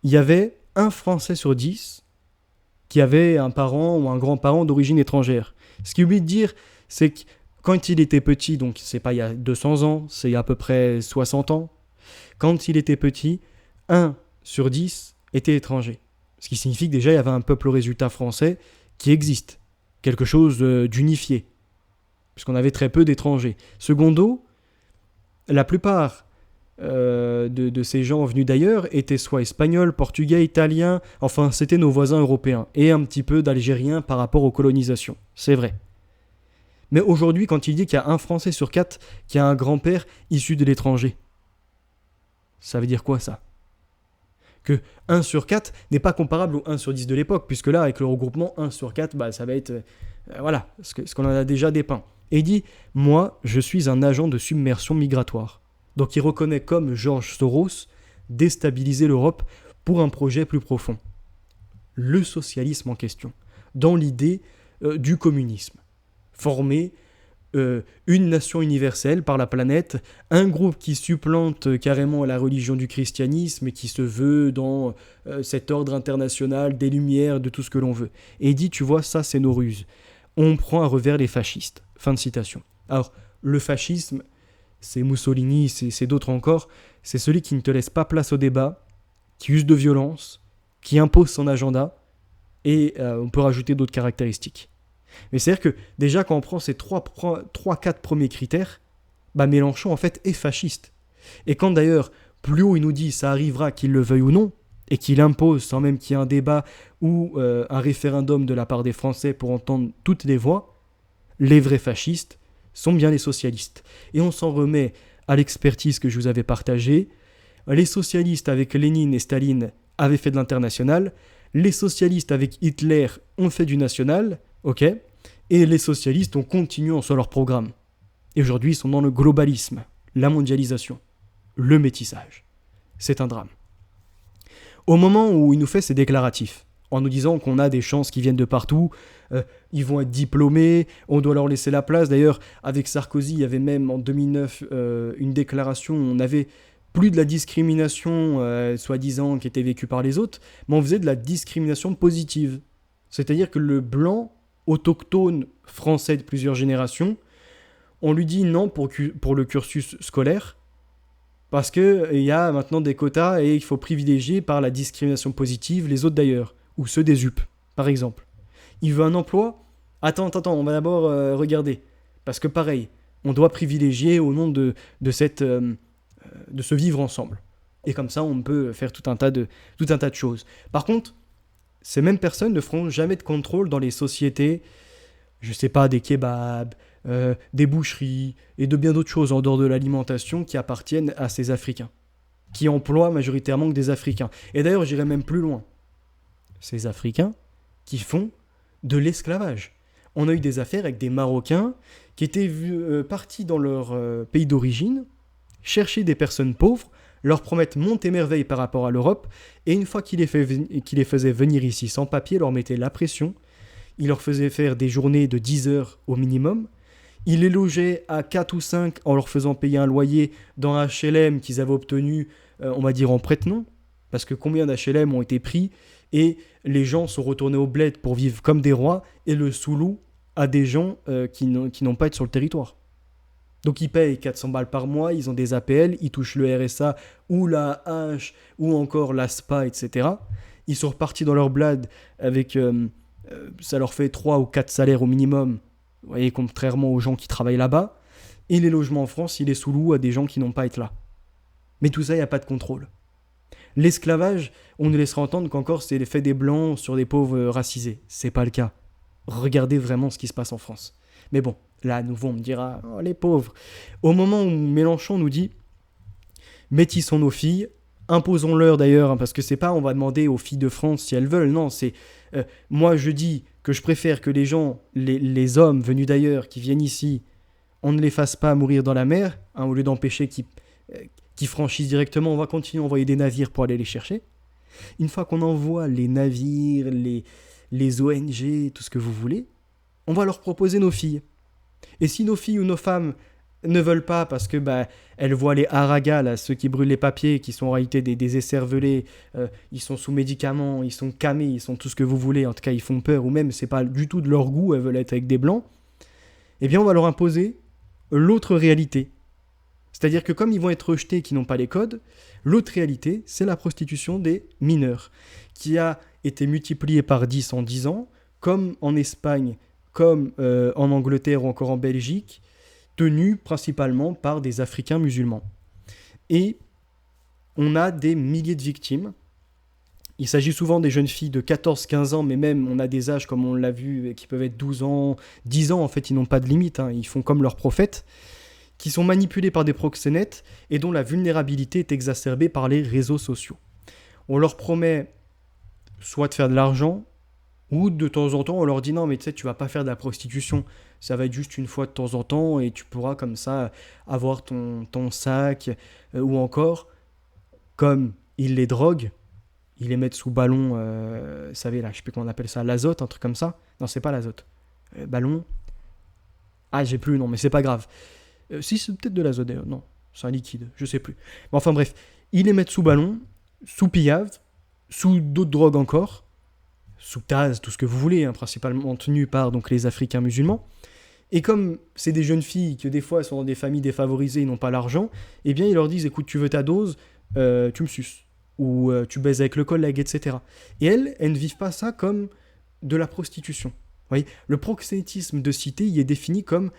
il y avait un Français sur 10 qui avait un parent ou un grand-parent d'origine étrangère. Ce qu'il oublie de dire, c'est que quand il était petit, donc c'est pas il y a 200 ans, c'est il y a à peu près 60 ans, quand il était petit, 1 sur 10 était étranger. Ce qui signifie que déjà il y avait un peuple au résultat français qui existe. Quelque chose d'unifié, puisqu'on avait très peu d'étrangers. Secondo, la plupart de ces gens venus d'ailleurs étaient soit espagnols, portugais, italiens, enfin c'était nos voisins européens, et un petit peu d'Algériens par rapport aux colonisations, c'est vrai. Mais aujourd'hui, quand il dit qu'il y a un Français sur 4 qui a un grand-père issu de l'étranger, ça veut dire quoi ça ? Que 1 sur 4 n'est pas comparable au 1 sur 10 de l'époque, puisque là, avec le regroupement, 1 sur 4, ça va être... ce qu'on en a déjà dépeint. Et il dit, moi, je suis un agent de submersion migratoire. Donc il reconnaît comme George Soros déstabiliser l'Europe pour un projet plus profond. Le socialisme en question, dans l'idée du communisme. Former une nation universelle par la planète, un groupe qui supplante carrément la religion du christianisme et qui se veut dans cet ordre international des Lumières, de tout ce que l'on veut. Et il dit, tu vois, ça c'est nos ruses. On prend à revers les fascistes. Fin de citation. Alors, le fascisme, c'est Mussolini, c'est d'autres encore, c'est celui qui ne te laisse pas place au débat, qui use de violence, qui impose son agenda, et on peut rajouter d'autres caractéristiques. Mais c'est-à-dire que déjà quand on prend ces 3-4 premiers critères, Mélenchon en fait est fasciste. Et quand d'ailleurs plus haut il nous dit ça arrivera qu'il le veuille ou non, et qu'il impose sans même qu'il y ait un débat ou un référendum de la part des Français pour entendre toutes les voix, les vrais fascistes sont bien les socialistes. Et on s'en remet à l'expertise que je vous avais partagée. Les socialistes avec Lénine et Staline avaient fait de l'international, les socialistes avec Hitler ont fait du national, ok, et les socialistes ont continué sur leur programme. Et aujourd'hui, ils sont dans le globalisme, la mondialisation, le métissage. C'est un drame. Au moment où il nous fait ces déclaratifs, en nous disant qu'on a des chances qui viennent de partout, ils vont être diplômés, on doit leur laisser la place. D'ailleurs, avec Sarkozy, il y avait même en 2009 une déclaration où on avait plus de la discrimination, soi-disant, qui était vécue par les autres, mais on faisait de la discrimination positive. C'est-à-dire que le blanc autochtone français de plusieurs générations, on lui dit non pour le cursus scolaire, parce qu'il y a maintenant des quotas et il faut privilégier par la discrimination positive les autres d'ailleurs, ou ceux des UP, par exemple. Il veut un emploi. Attends, on va d'abord regarder. Parce que pareil, on doit privilégier au nom de ce vivre ensemble. Et comme ça, on peut faire tout un tas de choses. Par contre, ces mêmes personnes ne feront jamais de contrôle dans les sociétés, je sais pas, des kebabs, des boucheries et de bien d'autres choses en dehors de l'alimentation qui appartiennent à ces Africains, qui emploient majoritairement que des Africains. Et d'ailleurs, j'irais même plus loin. Ces Africains qui font de l'esclavage. On a eu des affaires avec des Marocains qui étaient partis dans leur pays d'origine, chercher des personnes pauvres, leur promettre monte et merveille par rapport à l'Europe, et une fois qu'ils les faisaient venir ici sans papier, leur mettaient la pression, ils leur faisaient faire des journées de 10 heures au minimum, ils les logeaient à 4 ou 5 en leur faisant payer un loyer dans un HLM qu'ils avaient obtenu, on va dire en prête-nom, parce que combien d'HLM ont été pris, et les gens sont retournés au bled pour vivre comme des rois, et le sous-loup à des gens qui n'ont pas été sur le territoire. Donc ils payent 400 balles par mois, ils ont des APL, ils touchent le RSA ou la H ou encore la SPA, etc. Ils sont repartis dans leur bled avec, ça leur fait 3 ou 4 salaires au minimum, vous voyez, contrairement aux gens qui travaillent là-bas. Et les logements en France, il est sous loup à des gens qui n'ont pas à être là. Mais tout ça, il n'y a pas de contrôle. L'esclavage, on nous laissera entendre qu'encore c'est l'effet des blancs sur des pauvres racisés. C'est pas le cas. Regardez vraiment ce qui se passe en France. Mais bon, là, à nouveau, on me dira, oh, les pauvres. Au moment où Mélenchon nous dit, métissons nos filles, imposons-leur d'ailleurs, hein, parce que c'est pas, on va demander aux filles de France si elles veulent, non, c'est, moi je dis que je préfère que les gens, les hommes venus d'ailleurs, qui viennent ici, on ne les fasse pas mourir dans la mer, hein, au lieu d'empêcher qu'ils franchissent directement, on va continuer à envoyer des navires pour aller les chercher. Une fois qu'on envoie les navires, les ONG, tout ce que vous voulez, on va leur proposer nos filles. Et si nos filles ou nos femmes ne veulent pas parce que elles voient les haragas, là, ceux qui brûlent les papiers, qui sont en réalité des écervelés, ils sont sous médicaments, ils sont camés, ils sont tout ce que vous voulez, en tout cas ils font peur, ou même c'est pas du tout de leur goût, elles veulent être avec des blancs, eh bien on va leur imposer l'autre réalité. C'est-à-dire que comme ils vont être rejetés qui n'ont pas les codes, l'autre réalité, c'est la prostitution des mineurs, qui a été multipliée par 10 en 10 ans, comme en Espagne, comme en Angleterre ou encore en Belgique, tenue principalement par des Africains musulmans. Et on a des milliers de victimes. Il s'agit souvent des jeunes filles de 14-15 ans, mais même on a des âges, comme on l'a vu, qui peuvent être 12 ans, 10 ans, en fait, ils n'ont pas de limite, hein, ils font comme leurs prophètes, qui sont manipulés par des proxénètes et dont la vulnérabilité est exacerbée par les réseaux sociaux. On leur promet soit de faire de l'argent, ou de temps en temps, on leur dit non, mais tu sais, tu vas pas faire de la prostitution, ça va être juste une fois de temps en temps et tu pourras comme ça avoir ton sac, ou encore, comme ils les droguent, ils les mettent sous ballon, vous savez là, je sais plus comment on appelle ça, l'azote, un truc comme ça. Non, c'est pas l'azote. Ballon. Ah, j'ai plus le nom, mais c'est pas grave. Si, c'est peut-être de l'azote d'ailleurs, non, c'est un liquide, je sais plus. Mais enfin bref, ils les mettent sous ballon, sous pillave, sous d'autres drogues encore, sous Taz, tout ce que vous voulez, hein, principalement tenues par donc, les Africains musulmans. Et comme c'est des jeunes filles que des fois sont dans des familles défavorisées et n'ont pas l'argent, eh bien ils leur disent écoute, tu veux ta dose, tu me suces, ou tu baises avec le collègue, etc. Et elles ne vivent pas ça comme de la prostitution. Vous voyez, le proxénétisme de cité y est défini comme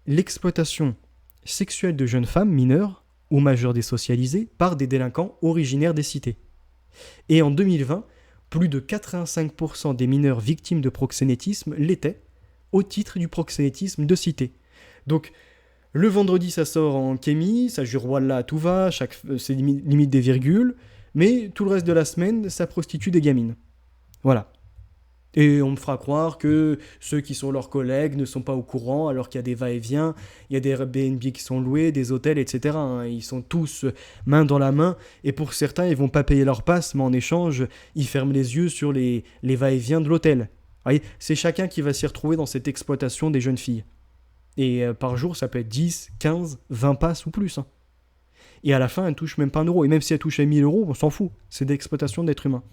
l'exploitation sexuelle de jeunes femmes mineures ou majeures désocialisées par des délinquants originaires des cités. Et en 2020, plus de 85% des mineurs victimes de proxénétisme l'étaient au titre du proxénétisme de cité. Donc, le vendredi, ça sort en kémie, ça jure Wallah à tout va, c'est limite des virgules, mais tout le reste de la semaine, ça prostitue des gamines. Voilà. Et on me fera croire que ceux qui sont leurs collègues ne sont pas au courant, alors qu'il y a des va-et-vient, il y a des Airbnb qui sont loués, des hôtels, etc. hein. Ils sont tous main dans la main, et pour certains, ils vont pas payer leur passe, mais en échange, ils ferment les yeux sur les va-et-vient de l'hôtel. Vous voyez, c'est chacun qui va s'y retrouver dans cette exploitation des jeunes filles. Et par jour, ça peut être 10, 15, 20 passes ou plus. hein. Et à la fin, elle touche même pas un euro. Et même si elle touchait 1000 euros, on s'en fout. C'est de l'exploitation d'êtres humains.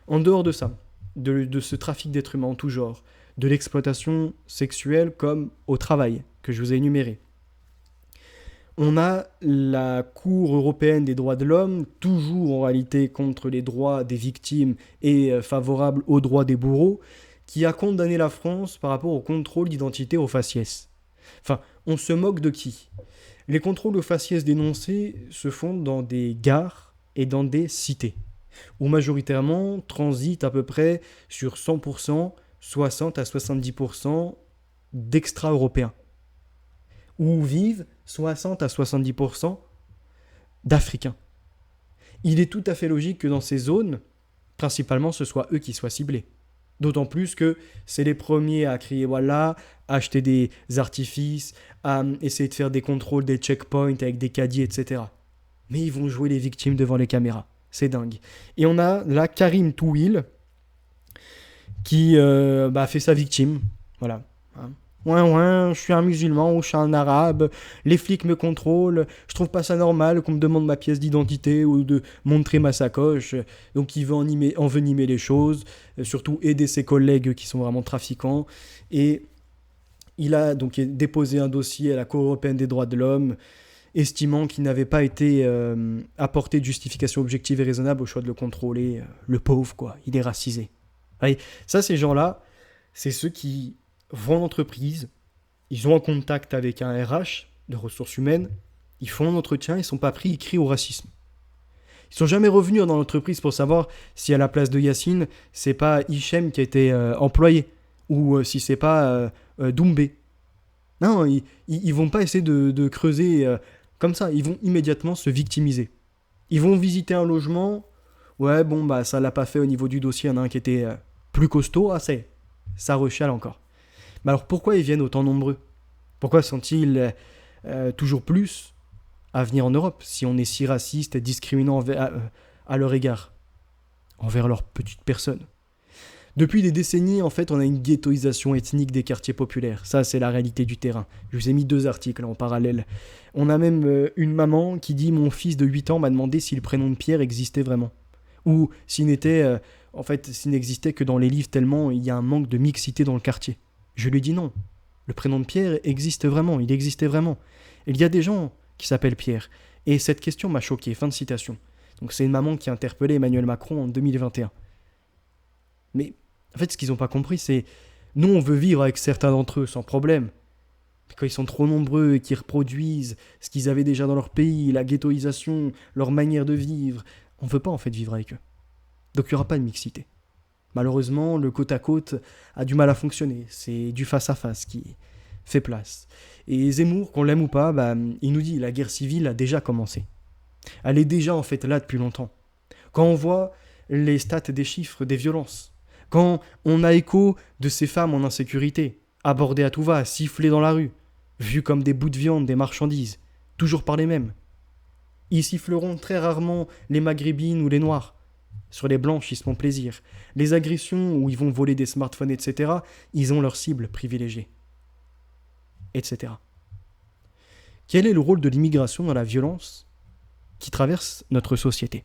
En dehors de ça, de ce trafic d'êtres humains en tout genre, de l'exploitation sexuelle comme au travail, que je vous ai énuméré, on a la Cour européenne des droits de l'homme, toujours en réalité contre les droits des victimes et favorable aux droits des bourreaux, qui a condamné la France par rapport au contrôle d'identité au faciès. Enfin, on se moque de qui? Les contrôles au faciès dénoncés se font dans des gares et dans des cités, où majoritairement transitent à peu près sur 100%, 60 à 70% d'extra-européens, où vivent 60 à 70% d'Africains. Il est tout à fait logique que dans ces zones, principalement, ce soit eux qui soient ciblés. D'autant plus que c'est les premiers à crier voilà, à acheter des artifices, à essayer de faire des contrôles, des checkpoints avec des caddies, etc. Mais ils vont jouer les victimes devant les caméras. C'est dingue. Et on a là Karim Touil qui fait sa victime. Voilà. Hein. Ouais, je suis un musulman ou je suis un arabe, les flics me contrôlent, je trouve pas ça normal qu'on me demande ma pièce d'identité ou de montrer ma sacoche. Donc il veut envenimer les choses, surtout aider ses collègues qui sont vraiment trafiquants. Et il a donc déposé un dossier à la Cour européenne des droits de l'homme, estimant qu'il n'avait pas été apporté de justification objective et raisonnable au choix de le contrôler. Le pauvre, quoi, il est racisé. Allez, ça, ces gens-là, c'est ceux qui vont en entreprise, ils ont un contact avec un RH de ressources humaines, ils font un entretien, ils sont pas pris, ils crient au racisme. Ils sont jamais revenus dans l'entreprise pour savoir si à la place de Yacine, c'est pas Hichem qui a été employé, ou si c'est pas Doumbé. Non, ils vont pas essayer de creuser comme ça, ils vont immédiatement se victimiser. Ils vont visiter un logement, ouais, bon, bah ça l'a pas fait au niveau du dossier, il y en a un qui était plus costaud, ça rechiale encore. Mais alors pourquoi ils viennent autant nombreux? Pourquoi sont-ils toujours plus à venir en Europe si on est si raciste et discriminant à leur égard, envers leurs petites personnes? Depuis des décennies, en fait, on a une ghettoisation ethnique des quartiers populaires. Ça, c'est la réalité du terrain. Je vous ai mis 2 articles là, en parallèle. On a même une maman qui dit « Mon fils de 8 ans m'a demandé si le prénom de Pierre existait vraiment. » Ou s'il n'existait que dans les livres tellement il y a un manque de mixité dans le quartier. Je lui dis non. Le prénom de Pierre existe vraiment, il existait vraiment. Il y a des gens qui s'appellent Pierre. Et cette question m'a choqué. Fin de citation. Donc c'est une maman qui a interpellé Emmanuel Macron en 2021. Mais en fait, ce qu'ils n'ont pas compris, c'est nous, on veut vivre avec certains d'entre eux sans problème. Mais quand ils sont trop nombreux et qu'ils reproduisent ce qu'ils avaient déjà dans leur pays, la ghettoisation, leur manière de vivre, on ne veut pas en fait vivre avec eux. Donc il n'y aura pas de mixité. Malheureusement, le côte à côte a du mal à fonctionner. C'est du face à face qui fait place. Et Zemmour, qu'on l'aime ou pas, il nous dit la guerre civile a déjà commencé. Elle est déjà en fait là depuis longtemps. Quand on voit les stats des chiffres des violences, quand on a écho de ces femmes en insécurité, abordées à tout va, sifflées dans la rue, vues comme des bouts de viande, des marchandises, toujours par les mêmes. Ils siffleront très rarement les maghrébines ou les noirs. Sur les blanches, ils se font plaisir. Les agressions où ils vont voler des smartphones, etc., ils ont leur cible privilégiée. Etc. Quel est le rôle de l'immigration dans la violence qui traverse notre société?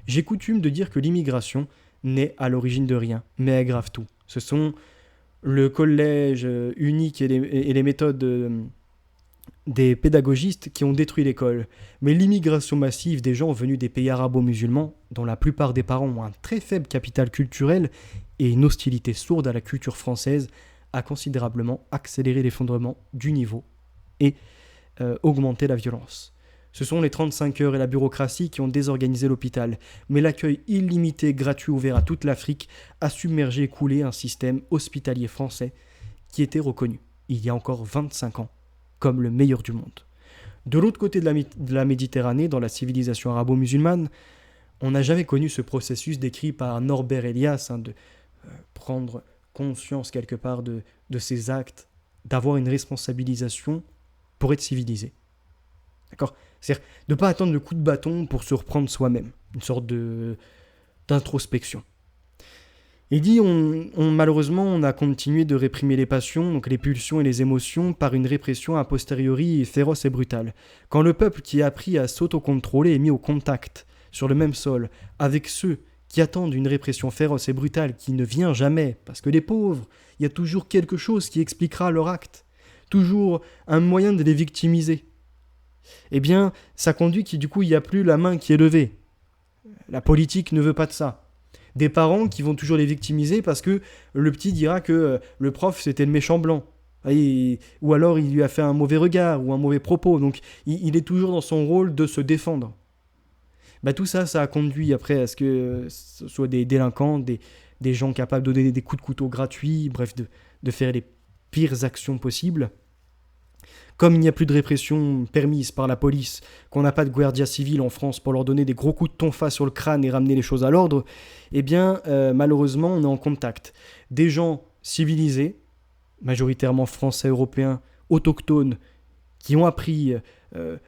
J'ai coutume de dire que l'immigration n'est à l'origine de rien, mais aggrave tout. Ce sont le collège unique et les méthodes des pédagogistes qui ont détruit l'école. Mais l'immigration massive des gens venus des pays arabo-musulmans, dont la plupart des parents ont un très faible capital culturel et une hostilité sourde à la culture française, a considérablement accéléré l'effondrement du niveau et augmenté la violence. Ce sont les 35 heures et la bureaucratie qui ont désorganisé l'hôpital, mais l'accueil illimité, gratuit, ouvert à toute l'Afrique a submergé et coulé un système hospitalier français qui était reconnu, il y a encore 25 ans, comme le meilleur du monde. De l'autre côté de la Méditerranée, dans la civilisation arabo-musulmane, on n'a jamais connu ce processus décrit par Norbert Elias, de prendre conscience quelque part de ses actes, d'avoir une responsabilisation pour être civilisé. D'accord ? C'est-à-dire de ne pas attendre le coup de bâton pour se reprendre soi-même, une sorte d'introspection. Il dit malheureusement, on a continué de réprimer les passions, donc les pulsions et les émotions, par une répression a posteriori féroce et brutale. Quand le peuple qui a appris à s'autocontrôler est mis au contact, sur le même sol, avec ceux qui attendent une répression féroce et brutale qui ne vient jamais, parce que les pauvres, il y a toujours quelque chose qui expliquera leur acte, toujours un moyen de les victimiser. Eh bien, ça conduit qu'il n'y a plus la main qui est levée. La politique ne veut pas de ça. Des parents qui vont toujours les victimiser parce que le petit dira que le prof c'était le méchant blanc. Ou alors il lui a fait un mauvais regard ou un mauvais propos. Donc il est toujours dans son rôle de se défendre. Tout ça, ça a conduit après à ce que ce soit des délinquants, des gens capables de donner des coups de couteau gratuits, bref, de faire les pires actions possibles. Comme il n'y a plus de répression permise par la police, qu'on n'a pas de guardia civile en France pour leur donner des gros coups de tonfa sur le crâne et ramener les choses à l'ordre, eh bien, malheureusement, on est en contact. Des gens civilisés, majoritairement français, européens, autochtones, qui ont appris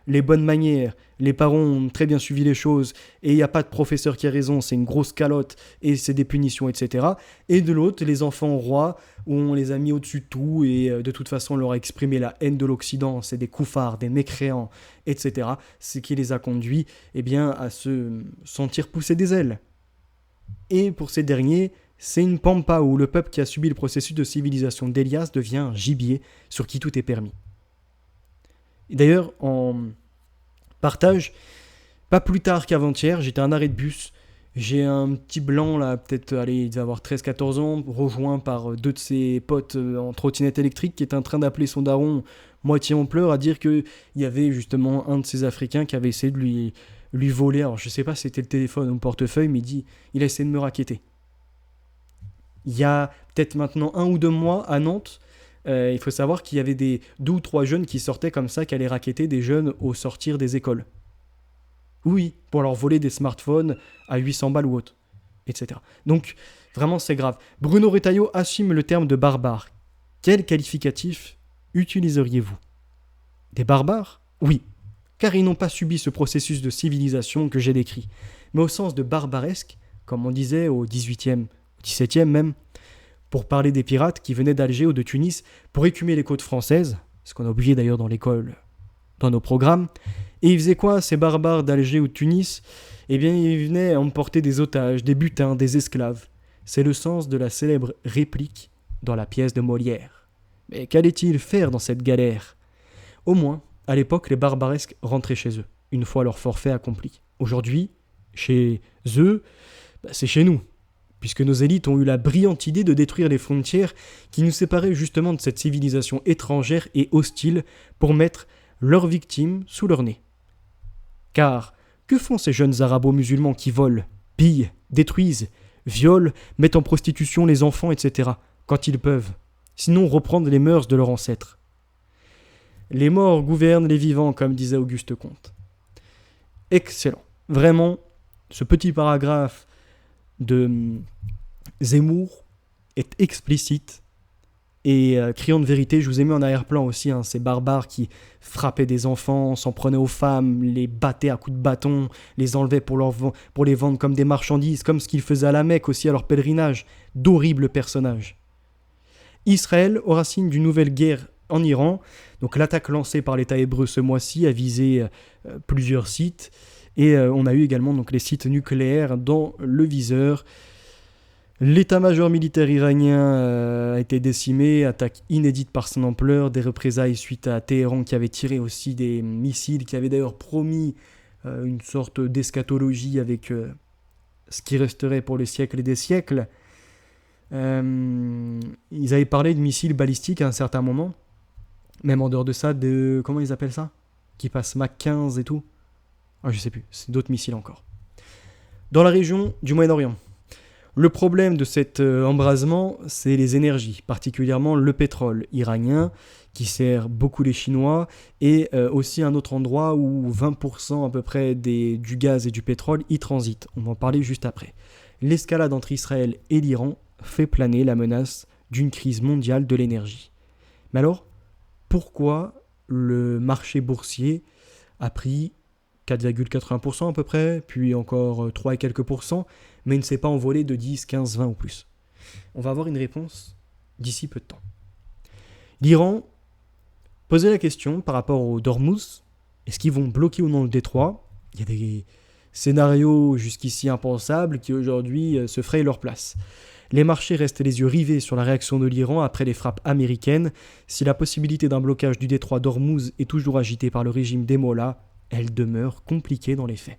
les bonnes manières, les parents ont très bien suivi les choses, et il n'y a pas de professeur qui a raison, c'est une grosse calotte, et c'est des punitions, etc. Et de l'autre, les enfants rois, où on les a mis au-dessus de tout, et de toute façon, on leur a exprimé la haine de l'Occident, c'est des couffards, des mécréants, etc. Ce qui les a conduits à se sentir pousser des ailes. Et pour ces derniers, c'est une pampa où le peuple qui a subi le processus de civilisation d'Elias devient un gibier sur qui tout est permis. Et d'ailleurs, en partage, pas plus tard qu'avant-hier, j'étais à un arrêt de bus. J'ai un petit blanc, là, peut-être, il devait avoir 13-14 ans, rejoint par deux de ses potes en trottinette électrique, qui est en train d'appeler son daron moitié en pleurs, à dire qu'il y avait justement un de ces Africains qui avait essayé de lui voler. Alors, je sais pas si c'était le téléphone ou le portefeuille, mais il a essayé de me racketter. Il y a peut-être maintenant 1 ou 2 mois, à Nantes, il faut savoir qu'il y avait 2 ou 3 jeunes qui sortaient comme ça, qui allaient racketter des jeunes au sortir des écoles. Oui, pour leur voler des smartphones à 800 balles ou autre, etc. Donc, vraiment, c'est grave. Bruno Retailleau assume le terme de barbare. Quel qualificatif utiliseriez-vous ? Des barbares ? Oui, car ils n'ont pas subi ce processus de civilisation que j'ai décrit. Mais au sens de barbaresque, comme on disait au 18e, au 17e même, pour parler des pirates qui venaient d'Alger ou de Tunis pour écumer les côtes françaises, ce qu'on a oublié d'ailleurs dans l'école, dans nos programmes. Et ils faisaient quoi, ces barbares d'Alger ou de Tunis ? Eh bien, ils venaient emporter des otages, des butins, des esclaves. C'est le sens de la célèbre réplique dans la pièce de Molière. Mais qu'allaient-ils faire dans cette galère ? Au moins, à l'époque, les barbaresques rentraient chez eux, une fois leur forfait accompli. Aujourd'hui, chez eux, c'est chez nous, puisque nos élites ont eu la brillante idée de détruire les frontières qui nous séparaient justement de cette civilisation étrangère et hostile pour mettre leurs victimes sous leur nez. Car que font ces jeunes arabo-musulmans qui volent, pillent, détruisent, violent, mettent en prostitution les enfants, etc., quand ils peuvent, sinon reprendre les mœurs de leurs ancêtres ? Les morts gouvernent les vivants, comme disait Auguste Comte. Excellent. Vraiment, ce petit paragraphe de Zemmour est explicite et criant de vérité. Je vous ai mis en arrière-plan aussi ces barbares qui frappaient des enfants, s'en prenaient aux femmes, les battaient à coups de bâton, les enlevaient pour les vendre comme des marchandises, comme ce qu'ils faisaient à la Mecque aussi à leur pèlerinage. D'horribles personnages. Israël, aux racines d'une nouvelle guerre en Iran. Donc l'attaque lancée par l'État hébreu ce mois-ci a visé plusieurs sites. Et on a eu également donc, les sites nucléaires dans le viseur. L'état-major militaire iranien a été décimé, attaque inédite par son ampleur, des représailles suite à Téhéran qui avait tiré aussi des missiles, qui avait d'ailleurs promis une sorte d'eschatologie avec ce qui resterait pour les siècles et des siècles. Ils avaient parlé de missiles balistiques à un certain moment, même en dehors de ça, comment ils appellent ça ? Qui passent Mach 15 et tout. je sais plus, c'est d'autres missiles encore. Dans la région du Moyen-Orient, le problème de cet embrasement, c'est les énergies, particulièrement le pétrole iranien, qui sert beaucoup les Chinois, et aussi un autre endroit où 20% à peu près du gaz et du pétrole y transitent. On va en parler juste après. L'escalade entre Israël et l'Iran fait planer la menace d'une crise mondiale de l'énergie. Mais alors, pourquoi le marché boursier a pris 4,80% à peu près, puis encore 3 et quelques pourcents, mais ne s'est pas envolé de 10, 15, 20 ou plus? On va avoir une réponse d'ici peu de temps. L'Iran posait la question par rapport aux Dormouz. Est-ce qu'ils vont bloquer ou non le détroit? Il y a des scénarios jusqu'ici impensables qui aujourd'hui se frayent leur place. Les marchés restent les yeux rivés sur la réaction de l'Iran après les frappes américaines. Si la possibilité d'un blocage du détroit d'Ormuz est toujours agitée par le régime des Mollahs, elle demeure compliquée dans les faits.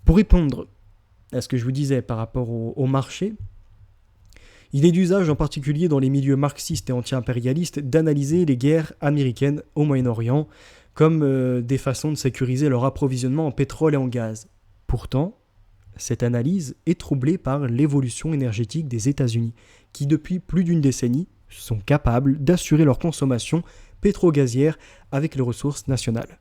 Pour répondre à ce que je vous disais par rapport au marché, il est d'usage, en particulier dans les milieux marxistes et anti-impérialistes, d'analyser les guerres américaines au Moyen-Orient comme des façons de sécuriser leur approvisionnement en pétrole et en gaz. Pourtant, cette analyse est troublée par l'évolution énergétique des États-Unis, qui depuis plus d'une décennie sont capables d'assurer leur consommation pétro-gazière avec les ressources nationales.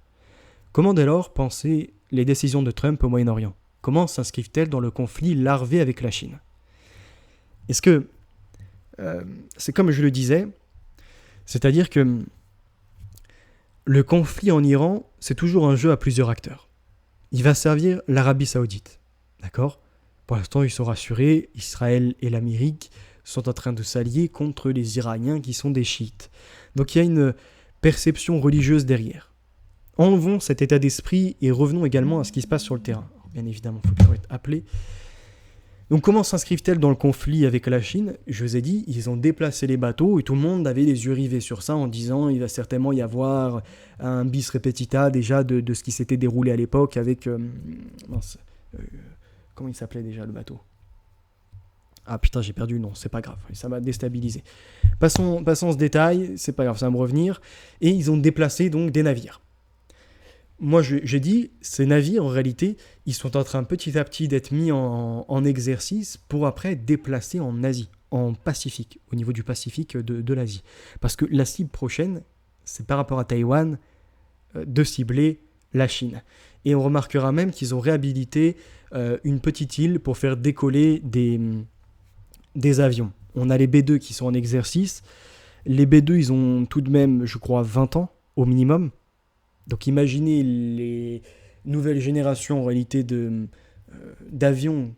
Comment dès lors penser les décisions de Trump au Moyen-Orient? Comment s'inscrivent-elles dans le conflit larvé avec la Chine? Est-ce que c'est comme je le disais, c'est-à-dire que le conflit en Iran, c'est toujours un jeu à plusieurs acteurs. Il va servir l'Arabie Saoudite, d'accord? Pour l'instant, ils sont rassurés, Israël et l'Amérique sont en train de s'allier contre les Iraniens qui sont des chiites. Donc il y a une perception religieuse derrière. Enlevons cet état d'esprit et revenons également à ce qui se passe sur le terrain. Alors, bien évidemment, il faut toujours être appelé. Donc comment s'inscrivent-elles dans le conflit avec la Chine? Je vous ai dit, ils ont déplacé les bateaux et tout le monde avait les yeux rivés sur ça en disant il va certainement y avoir un bis repetita déjà de ce qui s'était déroulé à l'époque avec... comment il s'appelait déjà le bateau? Ah putain, j'ai perdu le nom, c'est pas grave, ça m'a déstabilisé. Passons ce détail, c'est pas grave, ça va me revenir. Et ils ont déplacé donc des navires. Moi, j'ai dit, ces navires, en réalité, ils sont en train petit à petit d'être mis en exercice pour après être déplacés en Asie, en Pacifique, au niveau du Pacifique de l'Asie. Parce que la cible prochaine, c'est par rapport à Taïwan, de cibler la Chine. Et on remarquera même qu'ils ont réhabilité une petite île pour faire décoller des avions. On a les B2 qui sont en exercice. Les B2, ils ont tout de même, je crois, 20 ans au minimum. Donc imaginez les nouvelles générations en réalité d'avions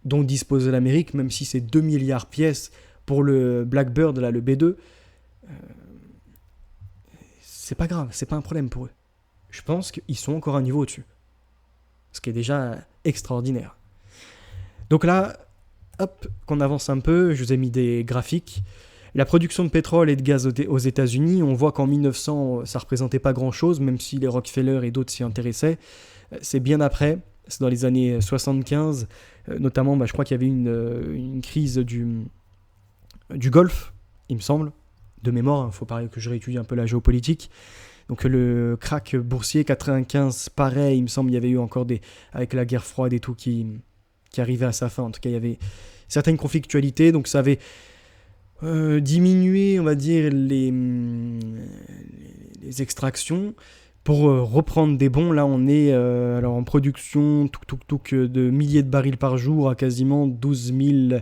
dont dispose l'Amérique, même si c'est 2 milliards de pièces pour le Blackbird, là, le B2. C'est pas grave, c'est pas un problème pour eux. Je pense qu'ils sont encore un niveau au-dessus. Ce qui est déjà extraordinaire. Donc là, hop, qu'on avance un peu, je vous ai mis des graphiques. La production de pétrole et de gaz aux États-Unis, on voit qu'en 1900, ça ne représentait pas grand-chose, même si les Rockefeller et d'autres s'y intéressaient. C'est bien après, c'est dans les années 75, notamment, je crois qu'il y avait une crise du Golfe, il me semble, de mémoire, il faut pareil que je réétudie un peu la géopolitique. Donc le crack boursier 95, pareil, il me semble, il y avait eu encore avec la guerre froide et tout qui arrivait à sa fin. En tout cas, il y avait certaines conflictualités, donc ça avait diminué, on va dire, les extractions pour reprendre des bons. Là, on est alors en production de milliers de barils par jour à quasiment 12 000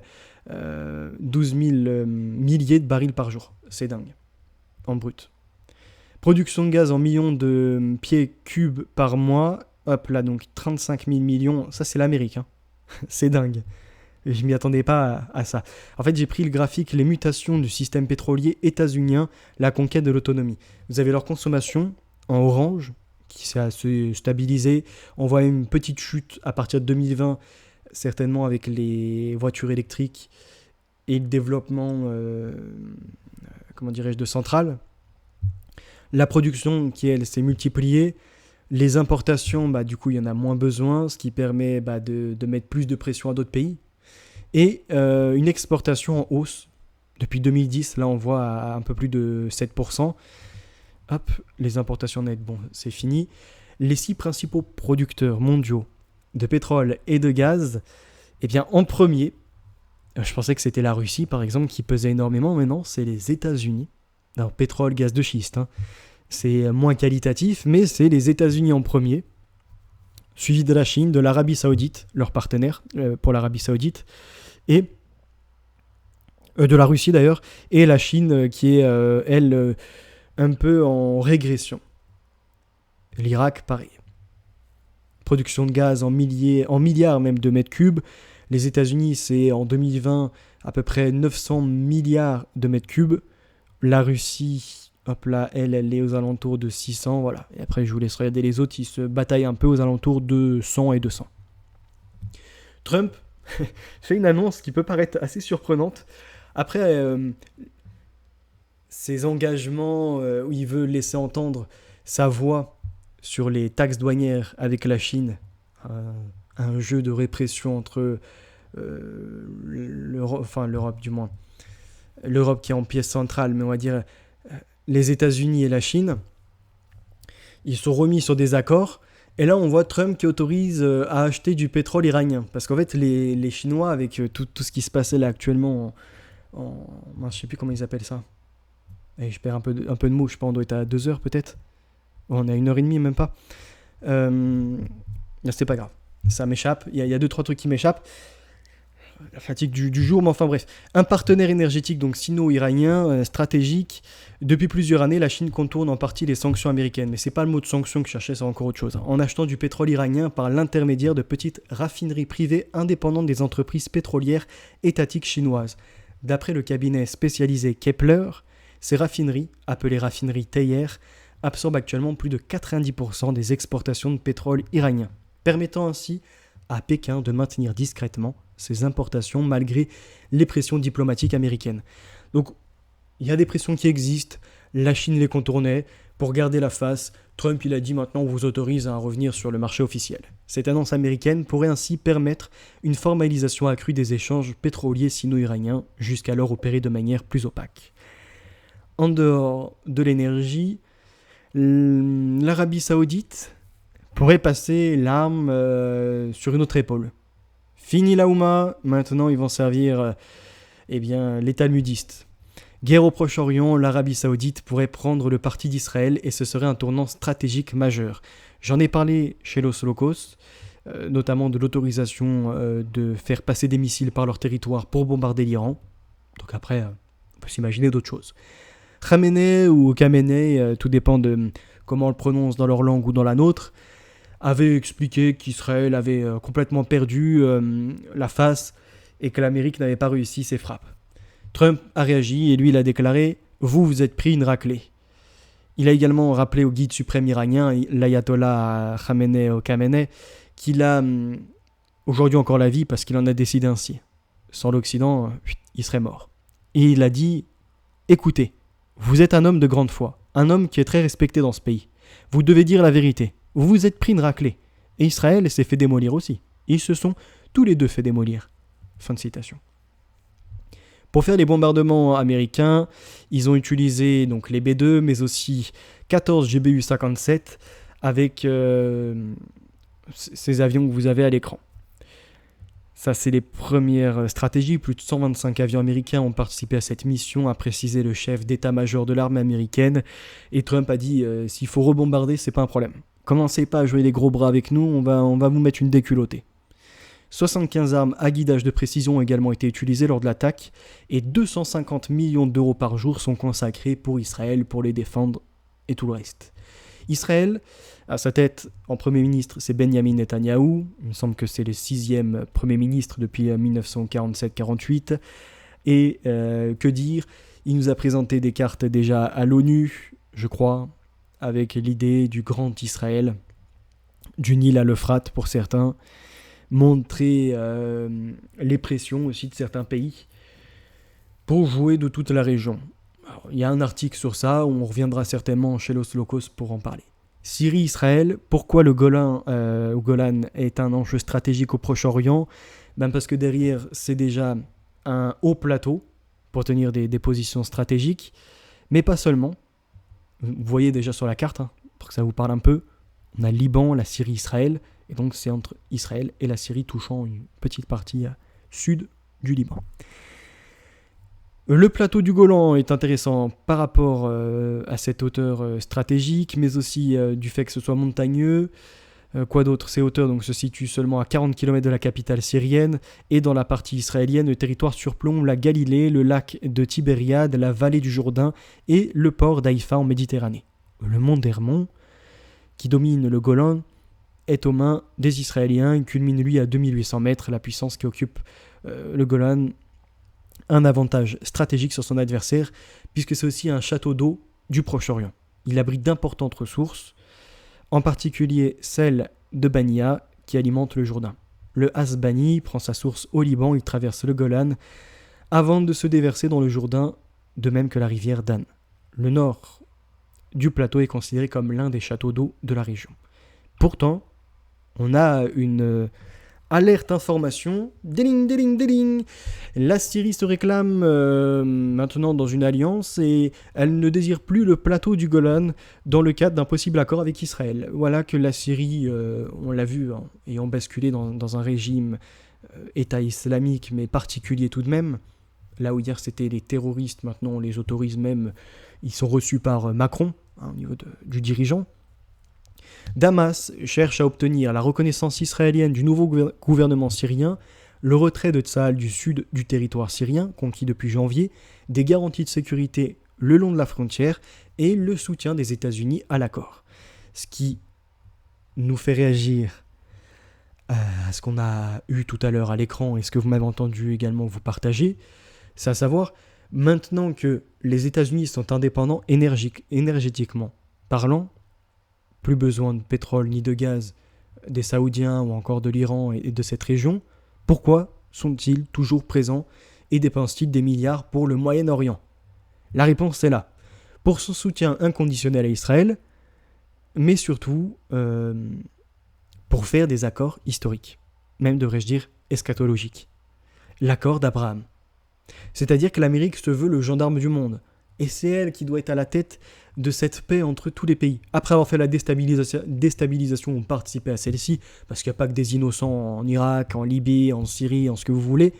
milliers de barils par jour. C'est dingue, en brut. Production de gaz en millions de pieds cubes par mois. Hop là, donc 35 000 millions. Ça, c'est l'Amérique. Hein. C'est dingue. Je ne m'y attendais pas à ça. En fait, j'ai pris le graphique les mutations du système pétrolier états-unien, la conquête de l'autonomie. Vous avez leur consommation en orange, qui s'est assez stabilisée. On voit une petite chute à partir de 2020, certainement avec les voitures électriques et le développement de centrales. La production qui, elle, s'est multipliée. Les importations, du coup, il y en a moins besoin, ce qui permet de mettre plus de pression à d'autres pays. Et une exportation en hausse. Depuis 2010, là, on voit à un peu plus de 7%. Hop, les importations nettes, bon, c'est fini. les 6 principaux producteurs mondiaux de pétrole et de gaz, eh bien en premier, je pensais que c'était la Russie par exemple qui pesait énormément, mais non, c'est les États-Unis. Alors pétrole, gaz de schiste, c'est moins qualitatif, mais c'est les États-Unis en premier, suivi de la Chine, de l'Arabie Saoudite, leur partenaire pour l'Arabie Saoudite, et de la Russie d'ailleurs, et la Chine qui est, elle, un peu en régression. L'Irak, pareil. Production de gaz en milliards même de mètres cubes. Les États-Unis, c'est en 2020 à peu près 900 milliards de mètres cubes. La Russie, hop là, elle est aux alentours de 600, voilà. Et après, je vous laisse regarder les autres, ils se bataillent un peu aux alentours de 100 et 200. Trump fait une annonce qui peut paraître assez surprenante. Après, ses engagements où il veut laisser entendre sa voix sur les taxes douanières avec la Chine, un jeu de répression entre l'Europe du moins, l'Europe qui est en pièce centrale, mais on va dire les États-Unis et la Chine, ils sont remis sur des accords. Et là, on voit Trump qui autorise à acheter du pétrole iranien. Parce qu'en fait, les Chinois, avec tout ce qui se passait là actuellement, je sais plus comment ils appellent ça. Et je perds un peu de mots, je sais pas, on doit être à 2 heures peut-être. On est à 1h30, même pas. C'est pas grave, ça m'échappe. Il y a 2-3 trucs qui m'échappent. La fatigue du jour, mais enfin bref. Un partenaire énergétique, donc sino-iranien, stratégique. Depuis plusieurs années, la Chine contourne en partie les sanctions américaines. Mais c'est pas le mot de sanction que je cherchais, c'est encore autre chose. En achetant du pétrole iranien par l'intermédiaire de petites raffineries privées indépendantes des entreprises pétrolières étatiques chinoises. D'après le cabinet spécialisé Kepler, ces raffineries, appelées raffineries théières, absorbent actuellement plus de 90% des exportations de pétrole iranien, permettant ainsi à Pékin de maintenir discrètement ses importations malgré les pressions diplomatiques américaines. Donc, il y a des pressions qui existent, la Chine les contournait, pour garder la face, Trump il a dit maintenant on vous autorise à revenir sur le marché officiel. Cette annonce américaine pourrait ainsi permettre une formalisation accrue des échanges pétroliers sino-iraniens, jusqu'alors opérés de manière plus opaque. En dehors de l'énergie, l'Arabie Saoudite pourrait passer l'arme sur une autre épaule. Fini la Houma, maintenant ils vont servir les talmudistes. Guerre au Proche-Orient, l'Arabie Saoudite pourrait prendre le parti d'Israël et ce serait un tournant stratégique majeur. J'en ai parlé chez Los Locos, notamment de l'autorisation de faire passer des missiles par leur territoire pour bombarder l'Iran. Donc après, on peut s'imaginer d'autres choses. Khamenei ou Khamenei, tout dépend de comment on le prononce dans leur langue ou dans la nôtre, avait expliqué qu'Israël avait complètement perdu la face et que l'Amérique n'avait pas réussi ses frappes. Trump a réagi et lui il a déclaré « Vous vous êtes pris une raclée ». Il a également rappelé au guide suprême iranien, l'ayatollah Khamenei, qu'il a aujourd'hui encore la vie parce qu'il en a décidé ainsi. Sans l'Occident, il serait mort. Et il a dit « Écoutez, vous êtes un homme de grande foi, un homme qui est très respecté dans ce pays. Vous devez dire la vérité. Vous vous êtes pris une raclée. Et Israël s'est fait démolir aussi. Ils se sont tous les deux fait démolir. » Fin de citation. Pour faire les bombardements américains, ils ont utilisé donc les B-2, mais aussi 14 GBU-57 avec ces avions que vous avez à l'écran. Ça, c'est les premières stratégies. Plus de 125 avions américains ont participé à cette mission, a précisé le chef d'état-major de l'armée américaine. Et Trump a dit s'il faut rebombarder, c'est pas un problème. Commencez pas à jouer les gros bras avec nous, on va vous mettre une déculottée. 75 armes à guidage de précision ont également été utilisées lors de l'attaque et 250 millions d'euros par jour sont consacrés pour Israël pour les défendre et tout le reste. Israël, à sa tête en Premier ministre, c'est Benyamin Netanyahou. Il me semble que c'est le 6e Premier ministre depuis 1947-48. Et que dire, il nous a présenté des cartes déjà à l'ONU, je crois, avec l'idée du grand Israël, du Nil à l'Euphrate pour certains, montrer les pressions aussi de certains pays pour jouer de toute la région. Alors, il y a un article sur ça, on reviendra certainement chez Los Locos pour en parler. Syrie-Israël, pourquoi le Golan est un enjeu stratégique au Proche-Orient ? Parce que derrière, c'est déjà un haut plateau pour tenir des positions stratégiques, mais pas seulement. Vous voyez déjà sur la carte, pour que ça vous parle un peu, on a le Liban, la Syrie, Israël, et donc c'est entre Israël et la Syrie touchant une petite partie sud du Liban. Le plateau du Golan est intéressant par rapport à cette hauteur stratégique, mais aussi du fait que ce soit montagneux. Quoi d'autre? Ces hauteurs donc, se situent seulement à 40 km de la capitale syrienne, et dans la partie israélienne, le territoire surplombe la Galilée, le lac de Tibériade, la vallée du Jourdain et le port d'Haïfa en Méditerranée. Le mont Hermon, qui domine le Golan, est aux mains des Israéliens. Il culmine lui à 2800 mètres. La puissance qui occupe le Golan un avantage stratégique sur son adversaire, puisque c'est aussi un château d'eau du Proche-Orient. Il abrite d'importantes ressources, en particulier celle de Bania, qui alimente le Jourdain. Le Hasbani prend sa source au Liban, il traverse le Golan, avant de se déverser dans le Jourdain, de même que la rivière Dan. Le nord du plateau est considéré comme l'un des châteaux d'eau de la région. Pourtant, on a une alerte information, déling, déling, déling. La Syrie se réclame maintenant dans une alliance et elle ne désire plus le plateau du Golan dans le cadre d'un possible accord avec Israël. Voilà que la Syrie, on l'a vu, ayant basculé dans un régime État islamique, mais particulier tout de même. Là où hier c'était les terroristes, maintenant on les autorise même, ils sont reçus par Macron, au niveau du dirigeant. Damas cherche à obtenir la reconnaissance israélienne du nouveau gouvernement syrien, le retrait de Tsahal du sud du territoire syrien, conquis depuis janvier, des garanties de sécurité le long de la frontière et le soutien des États-Unis à l'accord. Ce qui nous fait réagir à ce qu'on a eu tout à l'heure à l'écran et ce que vous m'avez entendu également vous partager, c'est à savoir, maintenant que les États-Unis sont indépendants énergétiquement parlant, plus besoin de pétrole ni de gaz des Saoudiens ou encore de l'Iran et de cette région, pourquoi sont-ils toujours présents et dépensent-ils des milliards pour le Moyen-Orient? La réponse est là. Pour son soutien inconditionnel à Israël, mais surtout pour faire des accords historiques, même devrais-je dire eschatologiques. L'accord d'Abraham. C'est-à-dire que l'Amérique se veut le gendarme du monde, et c'est elle qui doit être à la tête de cette paix entre tous les pays. Après avoir fait la déstabilisation, on participait à celle-ci, parce qu'il n'y a pas que des innocents en Irak, en Libye, en Syrie, en ce que vous voulez.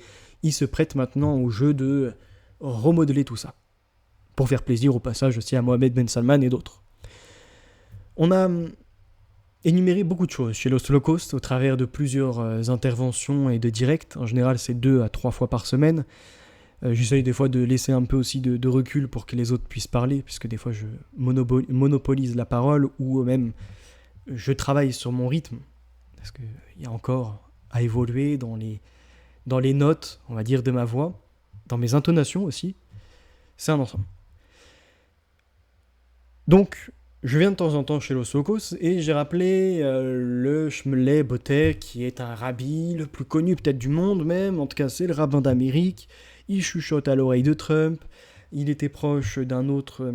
Ils se prêtent maintenant au jeu de remodeler tout ça, pour faire plaisir au passage aussi à Mohamed Ben Salman et d'autres. On a énuméré beaucoup de choses chez Los Locos au travers de plusieurs interventions et de directs. En général, c'est 2 à 3 fois par semaine. J'essaye des fois de laisser un peu aussi de recul pour que les autres puissent parler, puisque des fois je monopolise la parole ou même je travaille sur mon rythme, parce qu'il y a encore à évoluer dans les notes, on va dire, de ma voix, dans mes intonations aussi. C'est un ensemble. Donc, je viens de temps en temps chez Los Locos et j'ai rappelé le Shmuley Boteach, qui est un rabbi le plus connu peut-être du monde même, en tout cas c'est le rabbin d'Amérique. Il chuchote à l'oreille de Trump, il était proche d'un autre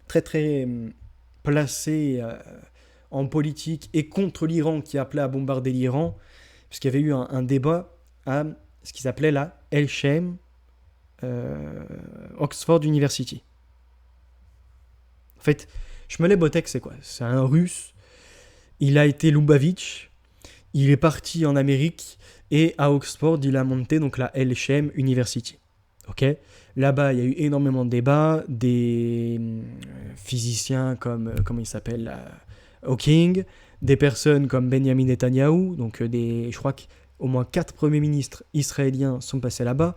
très très placé en politique et contre l'Iran qui appelait à bombarder l'Iran, puisqu'il y avait eu un débat à ce qu'ils appelaient la El-Shem Oxford University. En fait, Shmuley Boteach, c'est quoi? C'est un russe, il a été Lubavitch, il est parti en Amérique, et à Oxford, il a monté donc la El-Shem University. Okay, là-bas, il y a eu énormément de débats, des physiciens comme, comment il s'appelle, Hawking, des personnes comme Benjamin Netanyahou, donc je crois qu'au moins 4 premiers ministres israéliens sont passés là-bas,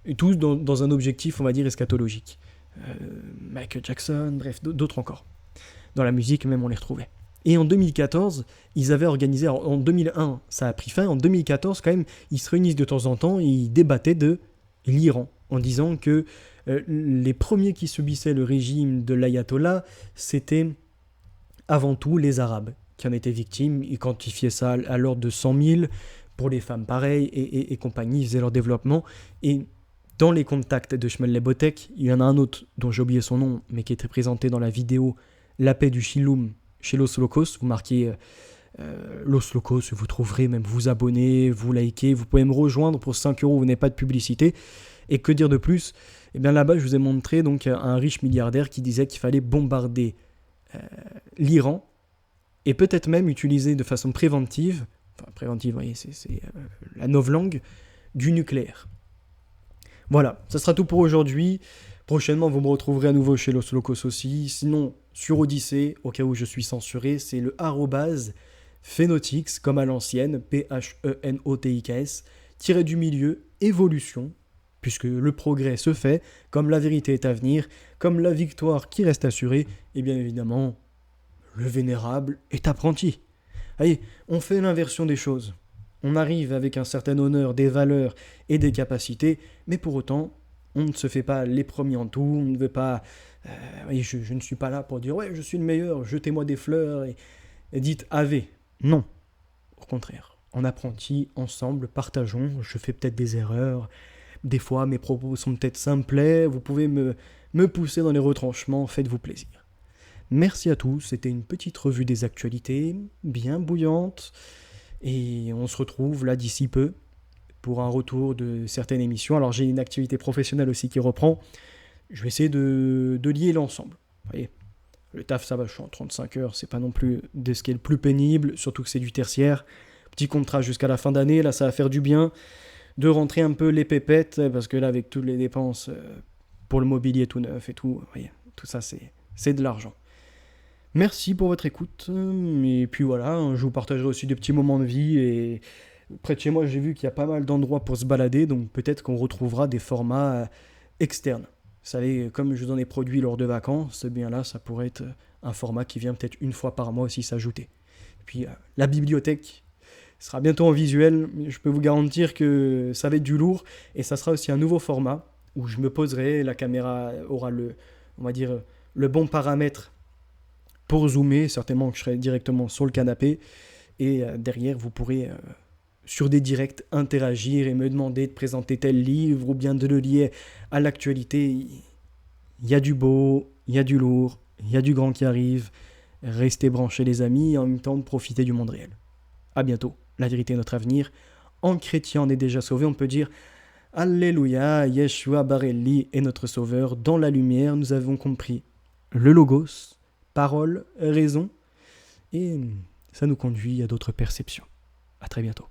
et tous dans un objectif, on va dire, eschatologique. Michael Jackson, bref, d'autres encore. Dans la musique, même, on les retrouvait. Et en 2014, ils avaient organisé, en 2001, ça a pris fin, en 2014, quand même, ils se réunissent de temps en temps et ils débattaient de l'Iran, en disant que les premiers qui subissaient le régime de l'ayatollah, c'était avant tout les Arabes qui en étaient victimes. Ils quantifiaient ça à l'ordre de 100 000, pour les femmes pareil, et compagnie, ils faisaient leur développement. Et dans les contacts de Shmuley Boteach, il y en a un autre dont j'ai oublié son nom, mais qui était présenté dans la vidéo La paix du Shilloum chez Los Locos. Vous marquez Los Locos, vous trouverez, même vous abonner, vous liker, vous pouvez me rejoindre pour 5 €, vous n'avez pas de publicité. Et que dire de plus? Eh bien là-bas, je vous ai montré donc un riche milliardaire qui disait qu'il fallait bombarder l'Iran et peut-être même utiliser de façon préventive, vous voyez, c'est la novlangue, du nucléaire. Voilà, ça sera tout pour aujourd'hui. Prochainement, vous me retrouverez à nouveau chez Los Locos aussi. Sinon, sur Odyssée, au cas où je suis censuré, c'est le arrobase Phenotix, comme à l'ancienne, P-H-E-N-O-T-I-K-S, tiré du milieu, évolution, puisque le progrès se fait, comme la vérité est à venir, comme la victoire qui reste assurée, et bien évidemment, le vénérable est apprenti. Allez, on fait l'inversion des choses. On arrive avec un certain honneur, des valeurs et des capacités, mais pour autant, on ne se fait pas les premiers en tout, on ne veut pas... je ne suis pas là pour dire « ouais, je suis le meilleur, jetez-moi des fleurs et dites « Ave ». Non, au contraire. En apprenti, ensemble, partageons, je fais peut-être des erreurs, des fois mes propos sont peut-être simplets, vous pouvez me pousser dans les retranchements, faites-vous plaisir. Merci à tous, c'était une petite revue des actualités, bien bouillante, et on se retrouve là d'ici peu pour un retour de certaines émissions. Alors j'ai une activité professionnelle aussi qui reprend, je vais essayer de lier l'ensemble. Vous voyez, le taf ça va, je suis en 35 heures, c'est pas non plus de ce qui est le plus pénible, surtout que c'est du tertiaire. Petit contrat jusqu'à la fin d'année, là ça va faire du bien de rentrer un peu les pépettes, parce que là avec toutes les dépenses pour le mobilier tout neuf et tout, vous voyez, tout ça c'est de l'argent. Merci pour votre écoute, et puis voilà, je vous partagerai aussi des petits moments de vie, et près de chez moi j'ai vu qu'il y a pas mal d'endroits pour se balader, donc peut-être qu'on retrouvera des formats externes. Vous savez, comme je vous en ai produit lors de vacances, eh bien là ça pourrait être un format qui vient peut-être une fois par mois aussi s'ajouter. Et puis la bibliothèque sera bientôt en visuel, je peux vous garantir que ça va être du lourd, et ça sera aussi un nouveau format, où je me poserai, la caméra aura on va dire, le bon paramètre pour zoomer, certainement que je serai directement sur le canapé, et derrière vous pourrez sur des directs interagir et me demander de présenter tel livre ou bien de le lier à l'actualité. Il y a du beau, il y a du lourd, il y a du grand qui arrive. Restez branchés les amis et en même temps profitez du monde réel. À bientôt, la vérité est notre avenir. En chrétien on est déjà sauvé, on peut dire Alléluia, Yeshua Barelli est notre sauveur. Dans la lumière nous avons compris le logos, parole, raison, et ça nous conduit à d'autres perceptions. À très bientôt.